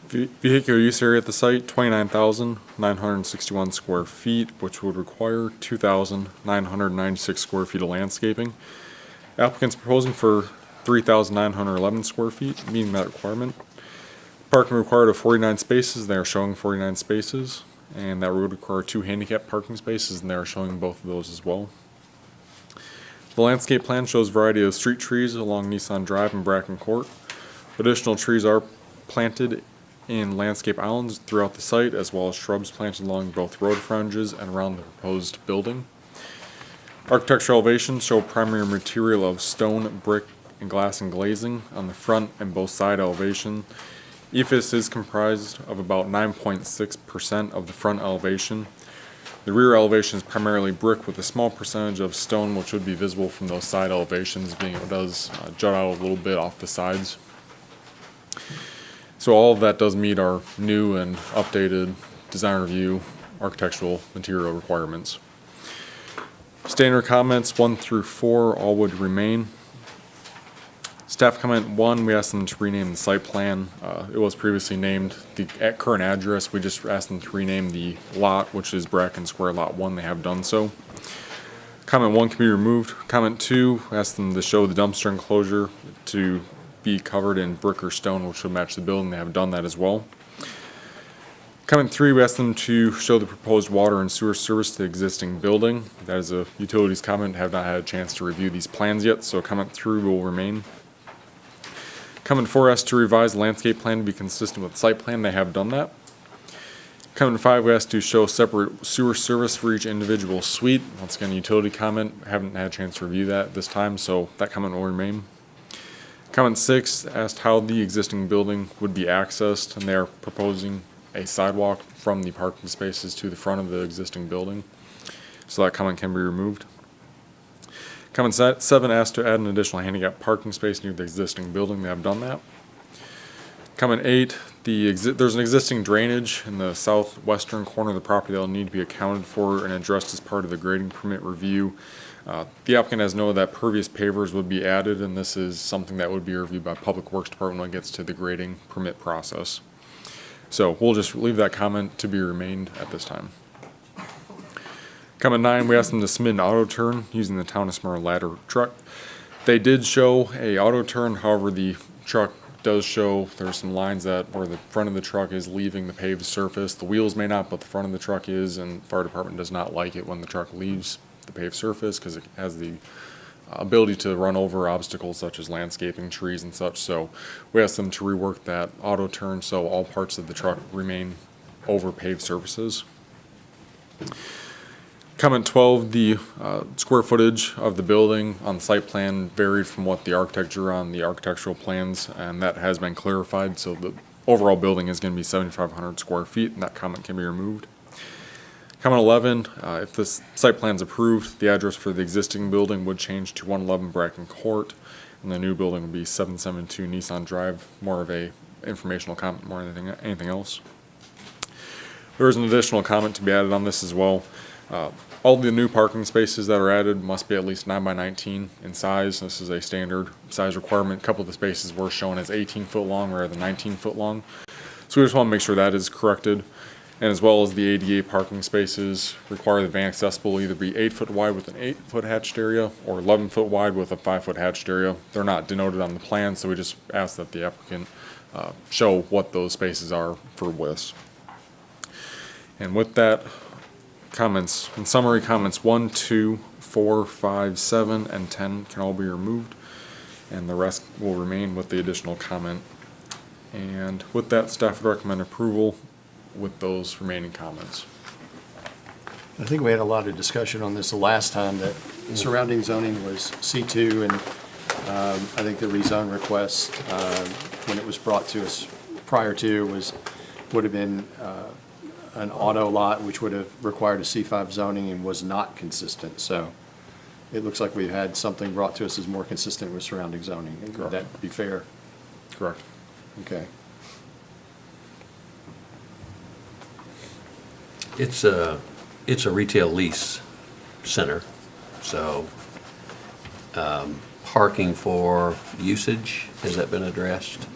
Vehicular use area at the site, 29,961 square feet, which would require 2,996 square feet of landscaping. Applicant's proposing for 3,911 square feet, meeting that requirement. Parking required of 49 spaces, they are showing 49 spaces, and that would require 2 handicap parking spaces, and they are showing both of those as well. The landscape plan shows a variety of street trees along Nissan Drive and Bracken Court. Additional trees are planted in landscape islands throughout the site, as well as shrubs planted along both road frontages and around the proposed building. Architectural elevations show primary material of stone, brick, and glass and glazing on the front and both side elevation. EIFS is comprised of about 9.6% of the front elevation. The rear elevation is primarily brick with a small percentage of stone, which would be visible from those side elevations, being it does jut out a little bit off the sides. So all of that does meet our new and updated design review, architectural material requirements. Standard comments 1 through 4 all would remain. Staff comment 1, we asked them to rename the site plan. It was previously named the current address. We just asked them to rename the lot, which is Bracken Square Lot 1. They have done so. Comment 1 can be removed. Comment 2, asked them to show the dumpster enclosure to be covered in brick or stone, which would match the building. They have done that as well. Comment 3, we asked them to show the proposed water and sewer service to the existing building. That is a utilities comment. Have not had a chance to review these plans yet, so comment 3 will remain. Comment 4 asked to revise the landscape plan to be consistent with the site plan. They have done that. Comment 5, we asked to show separate sewer service for each individual suite. Once again, utility comment. Haven't had a chance to review that this time, so that comment will remain. Comment 6 asked how the existing building would be accessed, and they are proposing a sidewalk from the parking spaces to the front of the existing building. So that comment can be removed. Comment 7 asked to add an additional handicap parking space near the existing building. They have done that. Comment 8, there's an existing drainage in the southwestern corner of the property that will need to be accounted for and addressed as part of the grading permit review. The applicant has noted that pervious pavers would be added, and this is something that would be reviewed by Public Works Department when it gets to the grading permit process. So we'll just leave that comment to be remained at this time. Comment 9, we asked them to submit an auto turn using the Town of Smyrna ladder truck. They did show a auto turn, however, the truck does show there's some lines that where the front of the truck is leaving the paved surface. The wheels may not, but the front of the truck is, and the fire department does not like it when the truck leaves the paved surface because it has the ability to run over obstacles such as landscaping, trees, and such. So we asked them to rework that auto turn so all parts of the truck remain over paved surfaces. Comment 12, the square footage of the building on the site plan varied from what the architect drew on the architectural plans, and that has been clarified. So the overall building is going to be 7,500 square feet, and that comment can be removed. Comment 11, if this site plan is approved, the address for the existing building would change to 111 Bracken Court, and the new building would be 772 Nissan Drive. More of a informational comment more than anything else. There is an additional comment to be added on this as well. All the new parking spaces that are added must be at least 9 by 19 in size. This is a standard size requirement. A couple of the spaces were shown as 18-foot long rather than 19-foot long. So we just want to make sure that is corrected. And as well as the ADA parking spaces require the van accessible either be 8-foot wide with an 8-foot hatched area or 11-foot wide with a 5-foot hatched area. They're not denoted on the plan, so we just ask that the applicant show what those spaces are for widths. And with that, comments, in summary, comments 1, 2, 4, 5, 7, and 10 can all be removed, and the rest will remain with the additional comment. And with that, staff would recommend approval with those remaining comments. I think we had a lot of discussion on this the last time, that surrounding zoning was C2, and I think the rezone request, when it was brought to us prior to, would have been an auto lot, which would have required a C5 zoning and was not consistent. So it looks like we've had something brought to us as more consistent with surrounding zoning. Would that be fair? Correct. Okay. It's a retail lease center, so parking for usage, has that been addressed?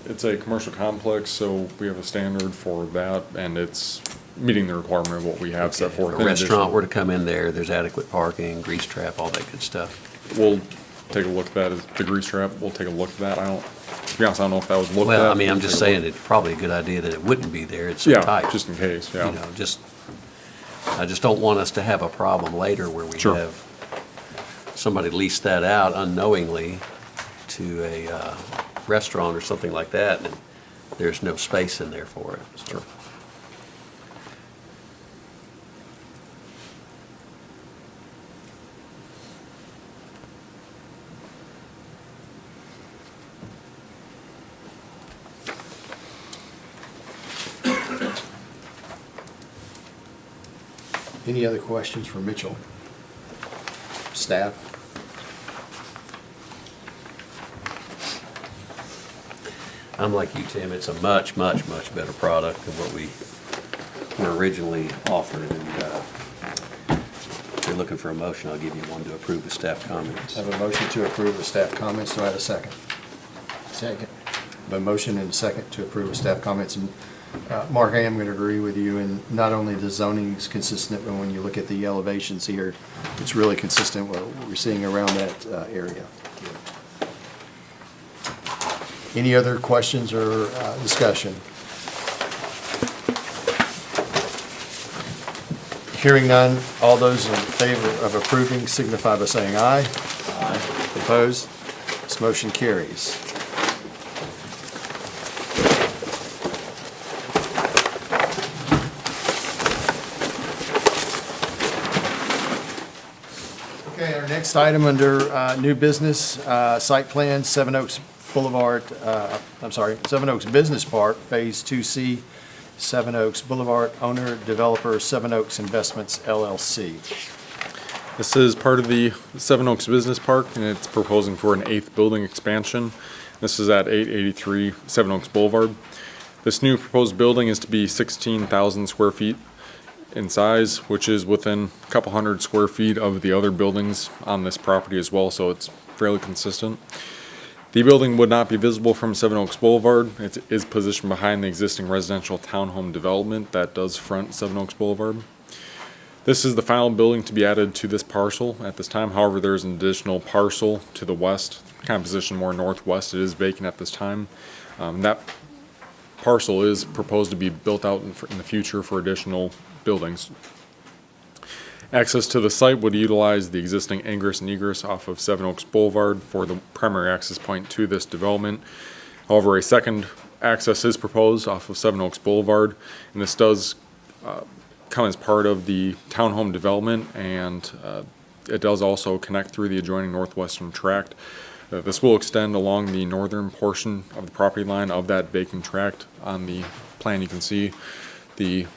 It's a commercial complex, so we have a standard for that, and it's meeting the requirement of what we have set forth. If a restaurant were to come in there, there's adequate parking, grease trap, all that good stuff. We'll take a look at that, the grease trap, we'll take a look at that. To be honest, I don't know if that was looked at. Well, I mean, I'm We'll just take a saying look. it's probably a good idea that it wouldn't be there, it's so Yeah, tight. just in case, yeah. You know, I just don't want us to have a problem later where we Sure. have somebody lease that out unknowingly to a restaurant or something like that, and there's no space in there for it. So. Sure. Any other questions for Mitchell? Staff? I'm like you, Tim, it's a much, much, much better product than were originally offered. And if you're looking for a motion, I'll give you one to approve with staff comments. I have a motion to approve with staff comments. Do I have a second? Second. A motion and a second to approve with staff comments. And Mark, I am going to agree with you, and not only the zoning is consistent, but when you look at the elevations here, it's really consistent with what we're seeing around that area. Any other questions or discussion? Hearing none, all those in favor of approving signify by saying aye. Aye. Opposed? This motion carries. Okay, our next item under new business, site plan, Seven Oaks Boulevard, Seven Oaks Business Park, Phase 2C, Seven Oaks Boulevard, owner, developer, Seven Oaks Investments LLC. This is part of the Seven Oaks Business Park, and it's proposing for an 8th building expansion. This is at 883 Seven Oaks Boulevard. This new proposed building is to be 16,000 square feet in size, which is within a couple hundred square feet of the other buildings on this property as well, so it's fairly consistent. The building would not be visible from Seven Oaks Boulevard. It is positioned behind the existing residential townhome development that does front Seven Oaks Boulevard. This is the final building to be added to this parcel at this time. However, there's an additional parcel to the west, kind of positioned more northwest. It is vacant at this time. That parcel is proposed to be built out in the future for additional buildings. Access to the site would utilize the existing ingress and egress off of Seven Oaks Boulevard for the primary access point to this development. However, a second access is proposed off of Seven Oaks Boulevard, and this does come as part of the townhome development, and it does also connect through the adjoining northwestern tract. This will extend along the northern portion of the property line of that vacant tract. On the plan, you can see the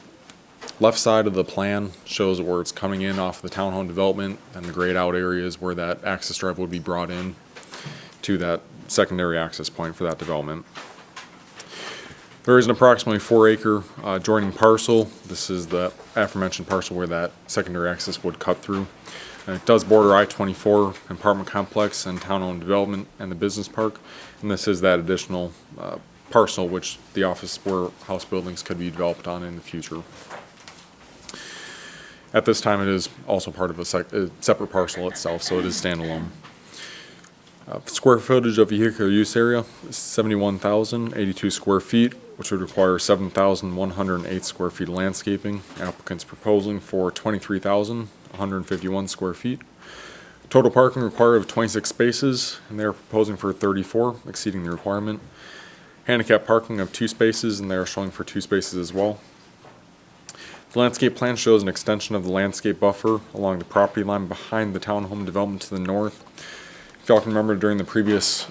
left side of the plan shows where it's coming in off the townhome development, and the grayed out areas where that access drive would be brought in to that secondary access point for that development. There is an approximately 4-acre adjoining parcel. This is the aforementioned parcel where that secondary access would cut through. And it does border I-24 apartment complex and townhome development and the business park. And this is that additional parcel which the office warehouse buildings could be developed on in the future. At this time, it is also part of a separate parcel itself, so it is standalone. Square footage of vehicular use area is 71,082 square feet, which would require 7,108 square feet of landscaping. Applicant's proposing for 23,151 square feet. Total parking required of 26 spaces, and they're proposing for 34, exceeding the requirement. Handicap parking of 2 spaces, and they're showing for 2 spaces as well. The landscape plan shows an extension of the landscape buffer along the property line behind the townhome development to the north. If y'all can remember, during the previous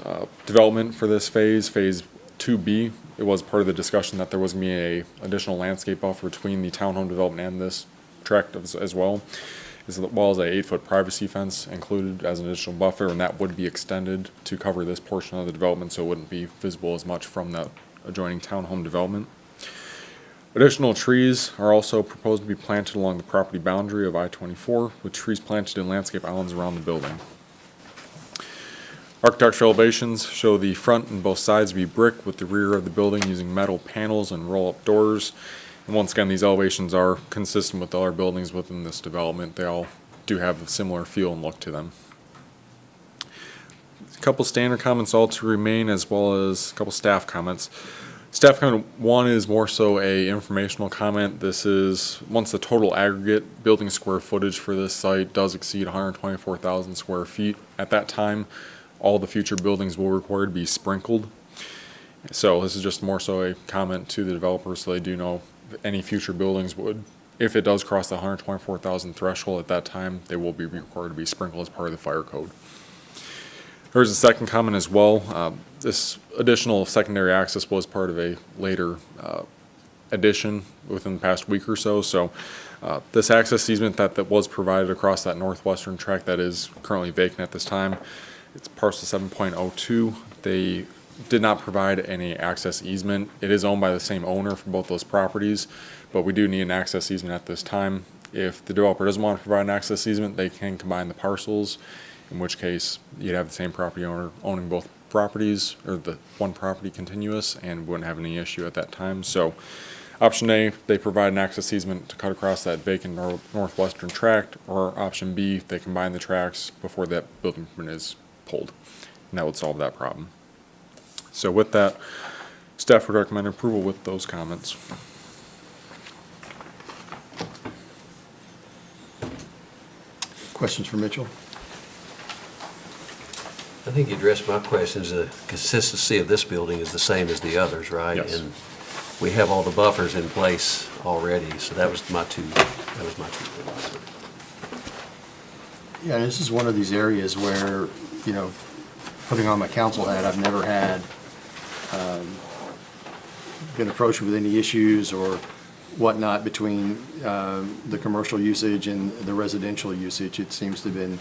development for this phase 2B, it was part of the discussion that there was going to be a additional landscape buffer between the townhome development and this tract as well as a 8-foot privacy fence included as an additional buffer, and that would be extended to cover this portion of the development, so it wouldn't be visible as much from that adjoining townhome development. Additional trees are also proposed to be planted along the property boundary of I-24, with trees planted in landscape islands around the building. Architectural elevations show the front and both sides to be brick, with the rear of the building using metal panels and roll-up doors. And once again, these elevations are consistent with other buildings within this development. They all do have a similar feel and look to them. A couple standard comments all to remain, as well as a couple staff comments. Staff comment 1 is more so a informational comment. This is once the total aggregate building square footage for this site does exceed 124,000 square feet. At that time, all the future buildings will require to be sprinkled. So this is just more so a comment to the developers so they do know any future buildings would, if it does cross the 124,000 threshold at that time, they will be required to be sprinkled as part of the fire code. There's a second comment as well. This additional secondary access was part of a later addition within the past week or so. So this access easement that was provided across that northwestern tract that is currently vacant at this time, it's parcel 7.02. They did not provide any access easement. It is owned by the same owner for both those properties, but we do need an access easement at this time. If the developer doesn't want to provide an access easement, they can combine the parcels, in which case you'd have the same property owner owning both properties, or the one property continuous, and wouldn't have any issue at that time. So option A, they provide an access easement to cut across that vacant northwestern tract, or option B, they combine the tracts before that building permit is pulled, and that would solve that problem. So with that, staff would recommend approval with those comments. Questions for Mitchell? I think you addressed my questions. The consistency of this building is the same as the others, right? Yes. And we have all the buffers in place already, so that was my two things. Yeah, this is one of these areas where, you know, putting on my council hat, I've never had, been approached with any issues or whatnot between the commercial usage and the residential usage. It seems to have been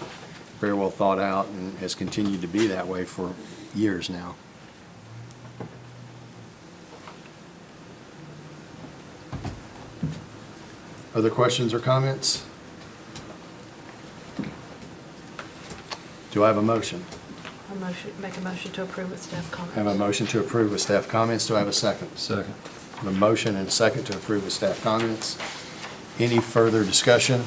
very well thought out and has continued to be that way for years now. Other questions or comments? Do I have a motion? Make a motion to approve with staff comments. I have a motion to approve with staff comments. Do I have a second? Second. A motion and a second to approve with staff comments. Any further discussion?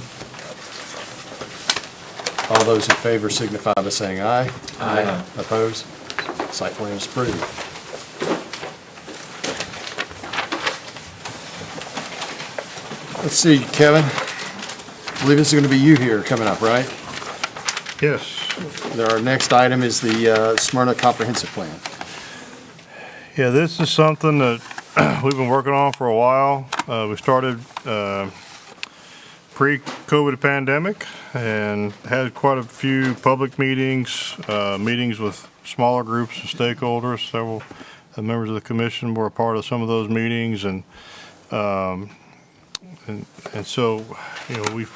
All those in favor signify by saying aye. Aye. Opposed? Site plan is approved. Let's see, Kevin. I believe this is going to be you here coming up, right? Yes. Our next item is the Smyrna Comprehensive Plan. Yeah, this is something that we've been working on for a while. We started pre-COVID pandemic and had quite a few public meetings, meetings with smaller groups of stakeholders. Several members of the commission were a part of some of those meetings, and so, you know, we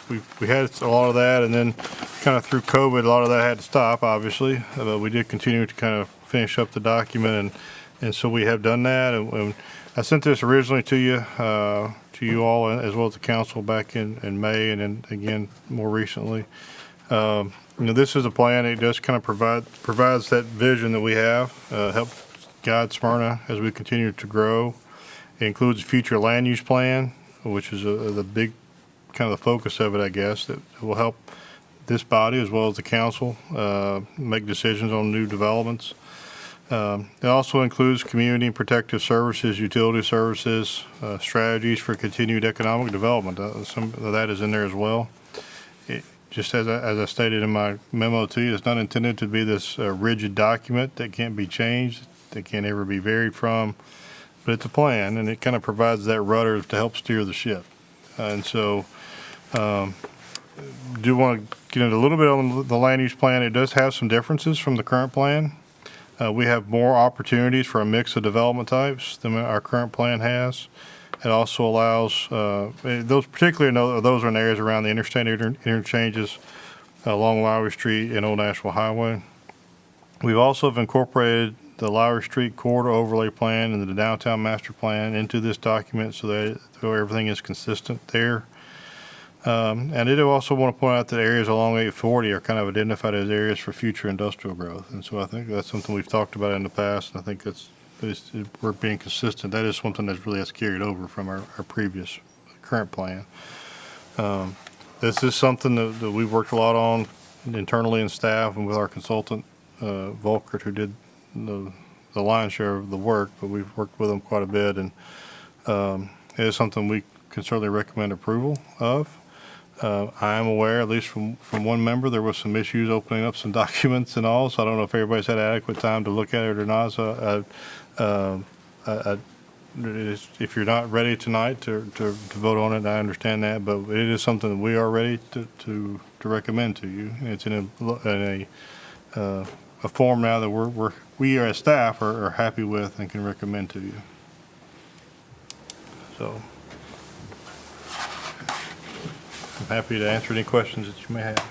had a lot of that, and then kind of through COVID, a lot of that had to stop, obviously. But we did continue to kind of finish up the document, and so we have done that. And I sent this originally to you all, as well as the council back in May, and then again more recently. You know, this is a plan. It does kind of provides that vision that we have, help guide Smyrna as we continue to grow. It includes a future land use plan, which is the big kind of the focus of it, I guess, that will help this body as well as the council make decisions on new developments. It also includes community and protective services, utility services, strategies for continued economic development. Some of that is in there as well. Just as I stated in my memo to you, it's not intended to be this rigid document that can't be changed, that can't ever be varied from, but it's a plan, and it kind of provides that rudder to help steer the ship. And so, do want to get into a little bit on the land use plan. It does have some differences from the current plan. We have more opportunities for a mix of development types than our current plan has. It also allows, those particularly, those are in areas around the interstate interchanges along Lowry Street and Old Nashville Highway. We've also incorporated the Lowry Street corridor overlay plan and the downtown master plan into this document so that everything is consistent there. And I do also want to point out that areas along 840 are kind of identified as areas for future industrial growth. And so I think that's something we've talked about in the past, and I think we're being consistent. That is something that really has carried over from our previous current plan. This is something that we've worked a lot on internally in staff and with our consultant, Volkert, who did the lion's share of the work, but we've worked with them quite a bit, and it is something we can certainly recommend approval of. I am aware, at least from one member, there was some issues opening up some documents and all, so I don't know if everybody's had adequate time to look at it or not. So if you're not ready tonight to vote on it, I understand that, but it is something that we are ready to recommend to you. It's in a form now that we as staff are happy with and can recommend to you. So I'm happy to answer any questions that you may have.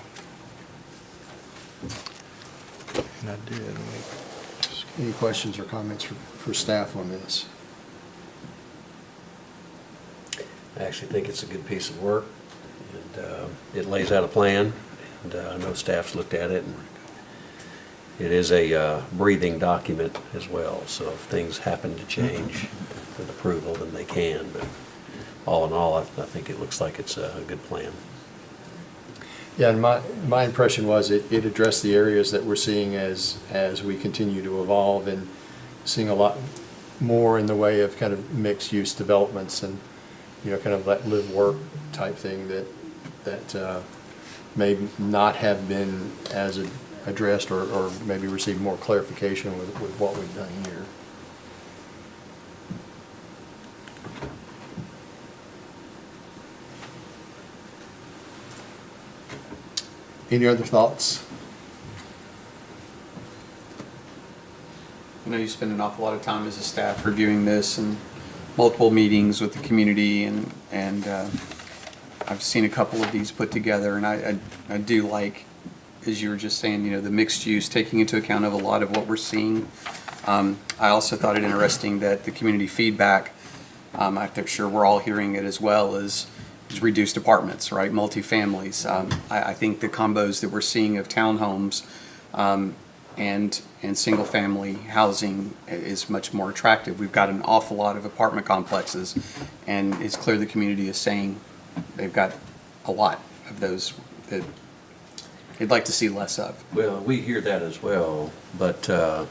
And I did. Let me skip Any questions or comments for staff on this? I actually think it's a good piece of work, and it lays out a plan, and I know staff's looked at it, and it is a breathing document as well, so if things happen to change with approval, then they can, but all in all, I think it looks like it's a good plan. Yeah, and my impression was it addressed the areas that we're seeing as we continue to evolve and seeing a lot more in the way of kind of mixed-use developments and, you know, kind of that live-work type thing that may not have been as addressed or maybe received more clarification with what we've done here. Any other thoughts? I know you spend an awful lot of time as a staff reviewing this and multiple meetings with the community, and I've seen a couple of these put together, and I do like, as you were just saying, you know, the mixed use, taking into account of a lot of what we're seeing. I also thought it interesting that the community feedback, I'm sure we're all hearing it as well, is reduced apartments, right, multifamilies. I think the combos that we're seeing of townhomes and single-family housing is much more attractive. We've got an awful lot of apartment complexes, and it's clear the community is saying they've got a lot of those that they'd like to see less of. Well, we hear that as well, but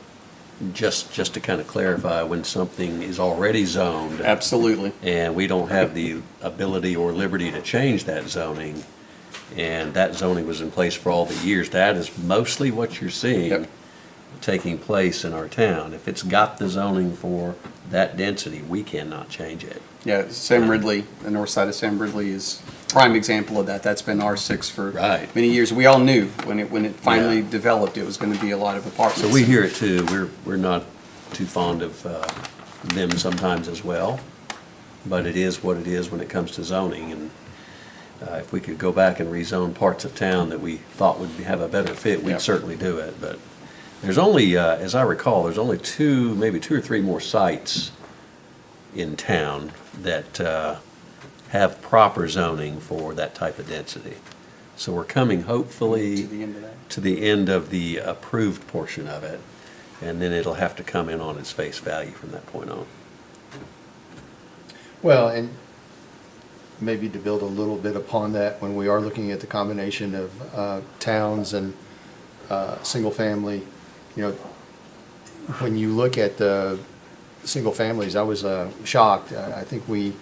just to kind of clarify, when something is already zoned. Absolutely. And we don't have the ability or liberty to change that zoning, and that zoning was in place for all the years, that is mostly what you're seeing. Yep. Taking place in our town. If it's got the zoning for that density, we cannot change it. Yeah, Sam Ridley, the north side of Sam Ridley is prime example of that. That's been R6 for Right. many years. We all knew when it finally Yeah. developed, it was going to be a lot of apartments. So we hear it too. We're not too fond of them sometimes as well, but it is what it is when it comes to zoning. And if we could go back and rezone parts of town that we thought would have a better fit, we'd Yep. certainly do it. But there's only, as I recall, there's only maybe two or three more sites in town that have proper zoning for that type of density. So we're coming hopefully To the end of that. to the end of the approved portion of it, and then it'll have to come in on its face value from that point on. Well, and maybe to build a little bit upon that, when we are looking at the combination of towns and single family, you know, when you look at the single families, I was shocked. I think we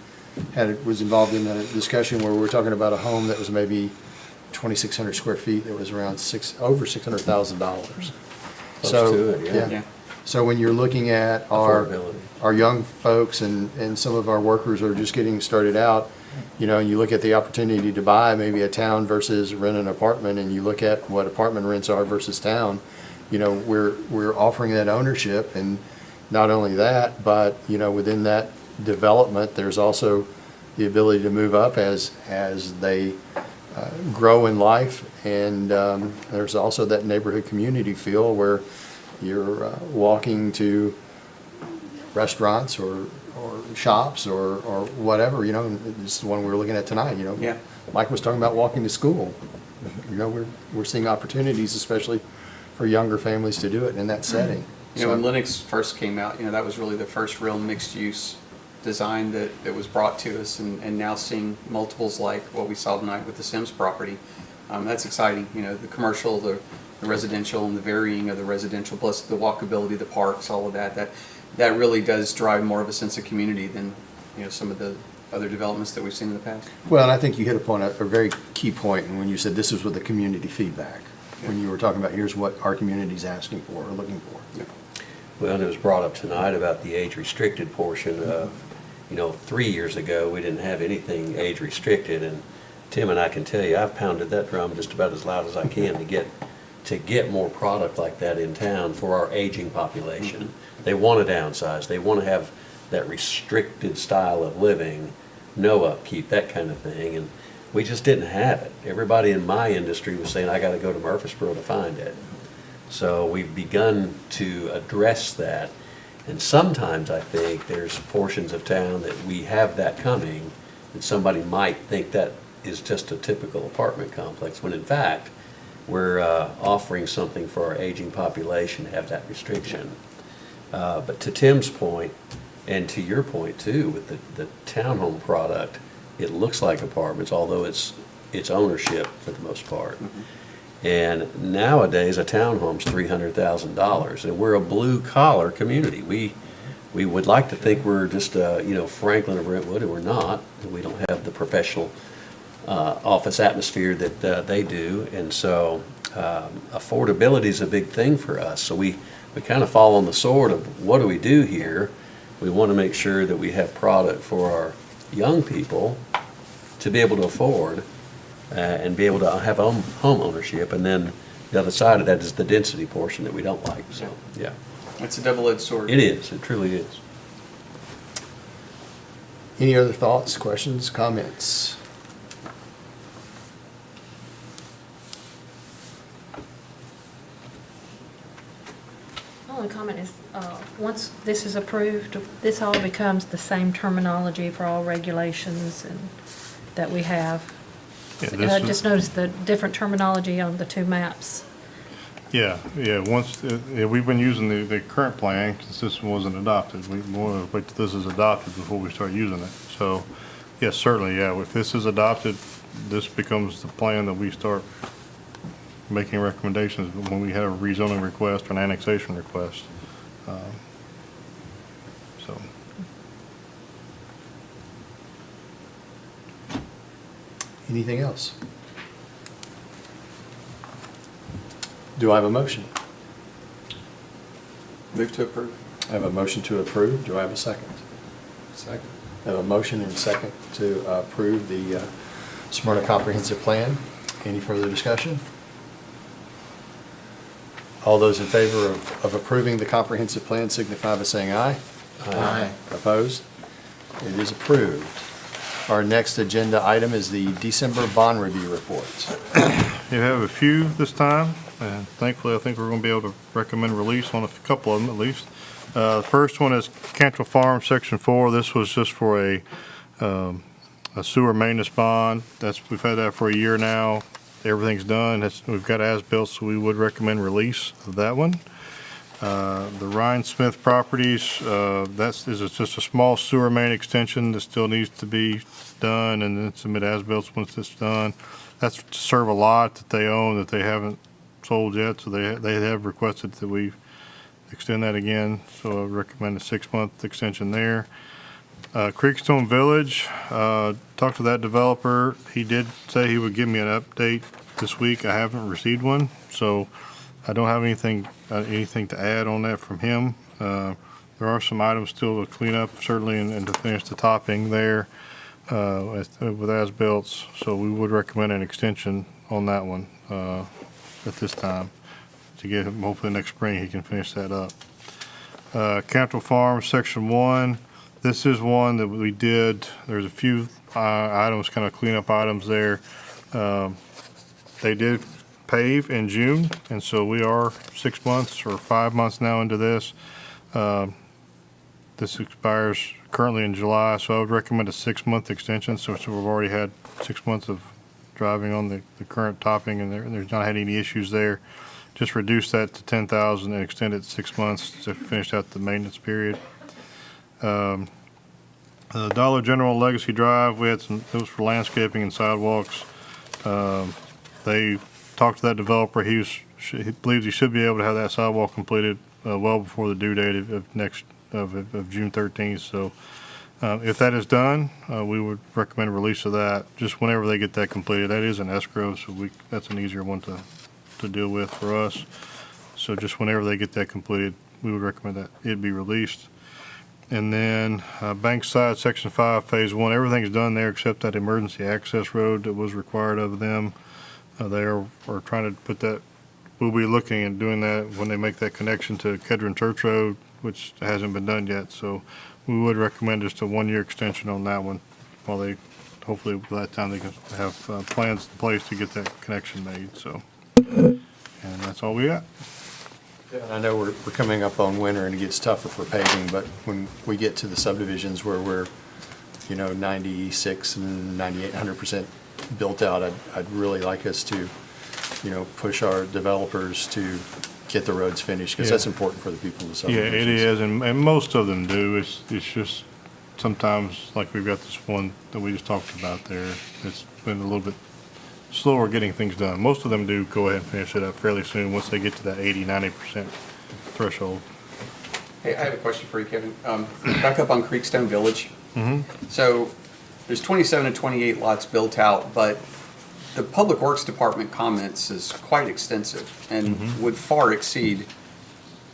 was involved in a discussion where we were talking about a home that was maybe 2,600 square feet that was around over $600,000. Close to it, yeah. Yeah. So when you're looking at Affordability. our young folks and some of our workers are just getting started out, you know, and you look at the opportunity to buy maybe a town versus rent an apartment, and you look at what apartment rents are versus town, you know, we're offering that ownership, and not only that, but, you know, within that development, there's also the ability to move up as they grow in life, and there's also that neighborhood community feel where you're walking to restaurants or shops or whatever, you know, and this is the one we were looking at tonight, you know. Yeah. Mike was talking about walking to school. You know, we're seeing opportunities, especially for younger families, to do it in that setting. You know, when So- Linux first came out, you know, that was really the first real mixed-use design that was brought to us, and now seeing multiples like what we saw tonight with the Sims property, that's exciting. You know, the commercial, the residential, and the varying of the residential, plus the walkability, the parks, all of that really does drive more of a sense of community than, you know, some of the other developments that we've seen in the past. Well, and I think you hit upon a very key point when you said this was with the community feedback, when you were talking about here's what our community's asking for or looking for. Well, and it was brought up tonight about the age-restricted portion of, you know, 3 years ago, we didn't have anything age-restricted, and Tim and I can tell you, I've pounded that drum just about as loud as I can to get more product like that in town for our aging population. They want to downsize, they want to have that restricted style of living, no upkeep, that kind of thing, and we just didn't have it. Everybody in my industry was saying, I got to go to Murfreesboro to find it. So we've begun to address that. And sometimes I think there's portions of town that we have that coming, and somebody might think that is just a typical apartment complex, when in fact, we're offering something for our aging population to have that restriction. But to Tim's point, and to your point too, with the townhome product, it looks like apartments, although it's ownership for the most part. And nowadays, a townhome's $300,000, and we're a blue-collar community. We would like to think we're just, Franklin or Brentwood, and we're not. We don't have the professional office atmosphere that they do, and so affordability is a big thing for us. So we kind of fall on the sword of what do we do here? We want to make sure that we have product for our young people to be able to afford and be able to have home ownership, and then the other side of that is the density portion that we don't like, so, yeah. It's a double-edged sword. It is, it truly is. Any other thoughts, questions, comments? My only comment is, once this is approved, this all becomes the same terminology for all regulations and that we have. Yeah, And this I is- just noticed the different terminology on the two maps. Yeah, we've been using the current plan, because this wasn't adopted. We want to wait till this is adopted before we start using it. So, yes, certainly, yeah, if this is adopted, this becomes the plan that we start making recommendations when we have a rezoning request or an annexation request. So, Anything else? Do I have a motion? Move to approve. I have a motion to approve. Do I have a second? Second. I have a motion and second to approve the Smyrna Comprehensive Plan. Any further discussion? All those in favor of approving the comprehensive plan signify by saying aye. Aye. Opposed? It is approved. Our next agenda item is the December bond review reports. you have a few this time, and thankfully, I think we're going to be able to recommend release on a couple of them at least. The first one is Cantrell Farm, Section 4. This was just for a sewer maintenance bond. We've had that for a year now. Everything's done. We've got as-built, so we would recommend release of that one. The Ryan Smith Properties, is just a small sewer main extension that still needs to be done, and then submit as-built once it's done. That's to serve a lot that they own that they haven't sold yet, so they have requested that we extend that again. So I recommend a 6-month extension there. Creekstone Village, talked to that developer. He did say he would give me an update this week. I haven't received one, so I don't have anything to add on that from him. There are some items still to clean up, certainly, and to finish the topping there with as-built. So we would recommend an extension on that one at this time to get him, hopefully next spring he can finish that up. Cantrell Farm, Section 1. This is one that we did. There's a few items, kind of cleanup items there. They did pave in June, and so we are 6 months or 5 months now into this. This expires currently in July, so I would recommend a 6-month extension. So we've already had 6 months of driving on the current topping, and there's not had any issues there. Just reduce that to 10,000 and extend it 6 months to finish out the maintenance period. Dollar General Legacy Drive, we had it was for landscaping and sidewalks. They talked to that developer. He believes he should be able to have that sidewalk completed well before the due date of June 13th. So if that is done, we would recommend release of that just whenever they get that completed. That is an escrow, so that's an easier one to deal with for us. So just whenever they get that completed, we would recommend that it be released. And then Bankside, Section 5, Phase 1, everything's done there except that emergency access road that was required of them. They are trying to put that, we'll be looking at doing that when they make that connection to Kedron Church Road, which hasn't been done yet. So we would recommend just a 1-year extension on that one while they, hopefully by that time they can have plans in place to get that connection made. So, and that's all we got. I know we're coming up on winter and it gets tougher for paving, but when we get to the subdivisions where we're, 96 and 98, 100% built out, I'd really like us to, push our developers to get the roads finished, because Yeah. that's important for the people of the Yeah, subdivisions. it is, and most of them do. It's just sometimes, like we've got this one that we just talked about there, it's been a little bit slower getting things done. Most of them do go ahead and finish it up fairly soon, once they get to that 80, 90% threshold. Hey, I have a question for you, Kevin. Back up on Creekstone Village. So there's 27 and 28 lots built out, but the Public Works Department comments is quite extensive and would far exceed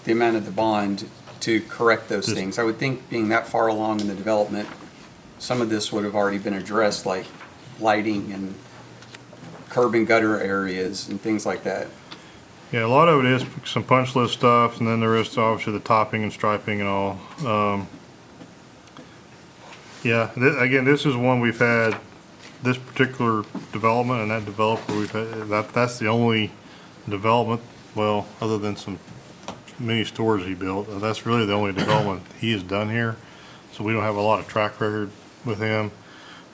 the amount of the bond to correct those Just- things. I would think being that far along in the development, some of this would have already been addressed, like lighting and curb and gutter areas and things like that. Yeah, a lot of it is some punch list stuff, and then there is obviously the topping and striping and all. Yeah, again, this is one we've had, this particular development and that developer, we've had, that's the only development, well, other than some mini stores he built, that's really the only development he has done here. So we don't have a lot of track record with him.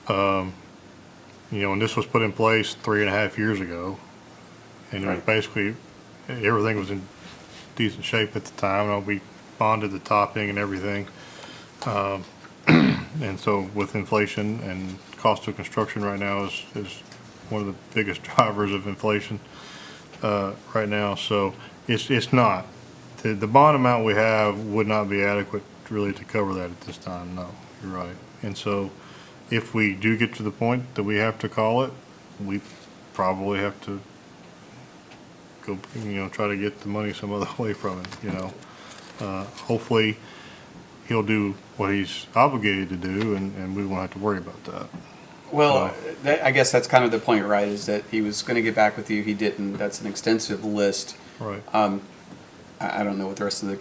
And this was put in place 3.5 years ago. And it was Right. basically, everything was in decent shape at the time. We bonded the topping and everything. And so with inflation and cost of construction right now is one of the biggest drivers of inflation right now. So it's not. The bond amount we have would not be adequate really to cover that at this time, no, you're right. And so if we do get to the point that we have to call it, we probably have to go, try to get the money some other way from it, Hopefully, he'll do what he's obligated to do, and we won't have to worry about that. Well, I guess that's kind of the point, right, is that he was going to get back with you, he didn't. That's an extensive list. Right. I don't know what the rest of the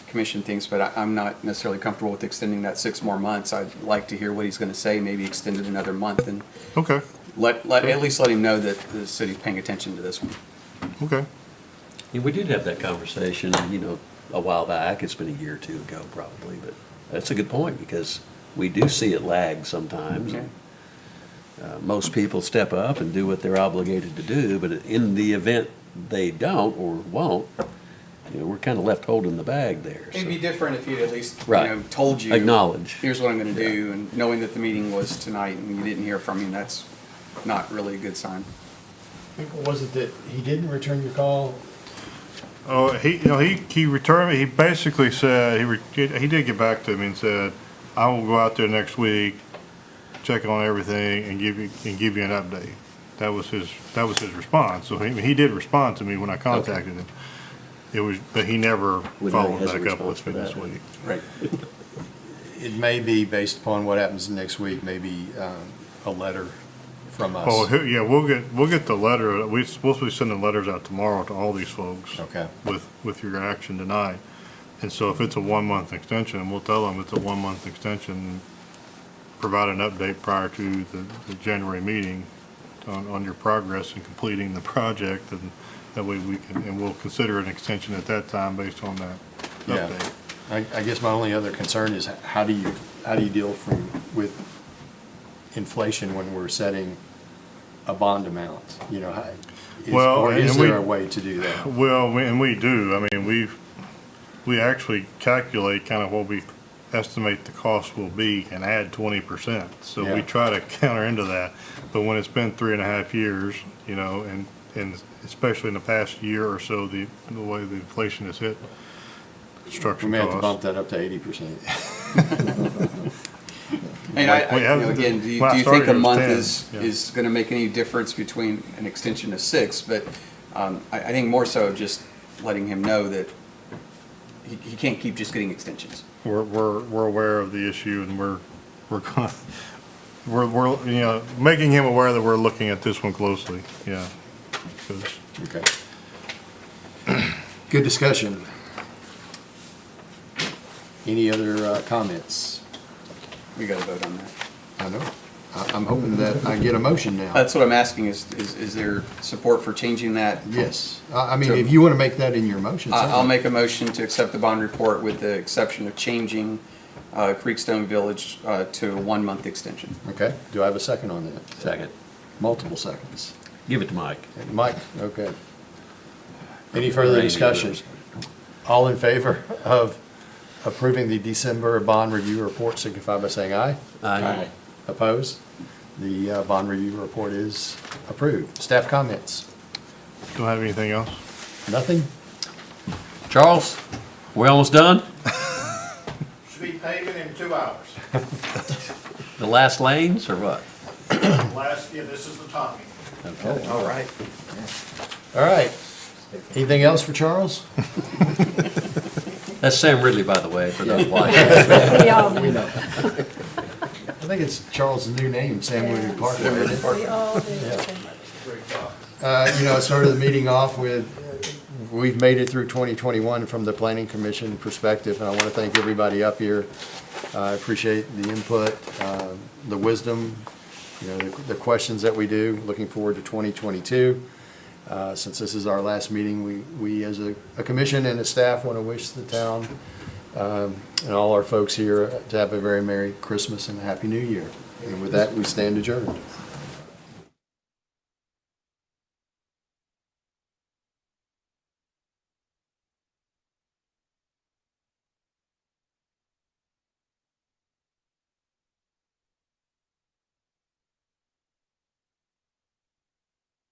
commission thinks, but I'm not necessarily comfortable with extending that 6 more months. I'd like to hear what he's going to say, maybe extend it another month, and Okay, at least let him know that the city's paying attention to this one. okay. Yeah, we did have that conversation, a while back. It's been a year or two ago probably, but that's a good point because we do see it lag sometimes. Okay. Most people step up and do what they're obligated to do, but in the event they don't or won't, we're kind of left holding the bag there. It'd be So different if he'd at least, Right. told you. acknowledge. Here's what I'm going to do, and knowing that the meeting was tonight and you didn't hear from him, that's not really a good sign. Was it that he didn't return your call? Oh, he returned, he basically said, he did get back to me and said, I will go out there next week, check on everything and give you an update. That was his response. So he did respond to me when I contacted him. But he never We know he followed has a back up response with me for this that. week. Right. It may be based upon what happens next week, maybe a letter from us. Oh, yeah, we'll get the letter. We're supposed to be sending letters out tomorrow to all these folks. Okay. With your action tonight. And so if it's a 1-month extension, we'll tell them it's a 1-month extension, provide an update prior to the January meeting on your progress in completing the project, and that way we'll consider an extension at that time based on that Yeah. update. I guess my only other concern is how do you deal with inflation when we're setting a bond amount? Well, Or is and there a way to do that? Well, and we do. I mean, we actually calculate kind of what we estimate the cost will be and add 20%. So we Yeah. try to counter into that. But when it's been 3.5 years, and especially in the past year or so, the way the inflation has hit We construction may have to bump costs. that up to 80%. And We have- again, do you when I think started, a it was month 10, yeah. is going to make any difference between an extension of 6? But I think more so just letting him know that he can't keep just getting extensions. We're aware of the issue, and we're gonna, we're making him aware that we're looking at this one closely, yeah. 'Cause Okay. Good discussion. Any other comments? We got to vote on that. I know. I'm hoping that I get a motion now. That's what I'm asking, is there support for changing that? Yes. I mean, if you want to make that in your motion. I'll certainly. make a motion to accept the bond report with the exception of changing Creekstone Village to a 1-month extension. Okay, do I have a second on that? Second. Multiple seconds. Give it to Mike. And Mike, okay. Any further Randy, discussion? All in favor of approving the December bond review report signify by saying aye. Aye. Opposed? The bond review report is approved. Staff comments? Don't have anything else? Nothing? Charles, we almost done? Should be paving in 2 hours. The last lanes or what? This is the topping. Okay. All right. All right. Anything else for Charles? That's Sam Ridley, by the way, for those watching. We all do. I think it's Charles' new name, Sam Woody Parker. isn't it? We all do. You know, I started the meeting off with, we've made it through 2021 from the Planning Commission perspective, and I want to thank everybody up here. I appreciate the input, the wisdom, you know, the questions that we do. Looking forward to 2022. Since this is our last meeting, we as a commission and a staff want to wish the town and all our folks here to have a very Merry Christmas and a Happy New Year. And with that, we stand adjourned.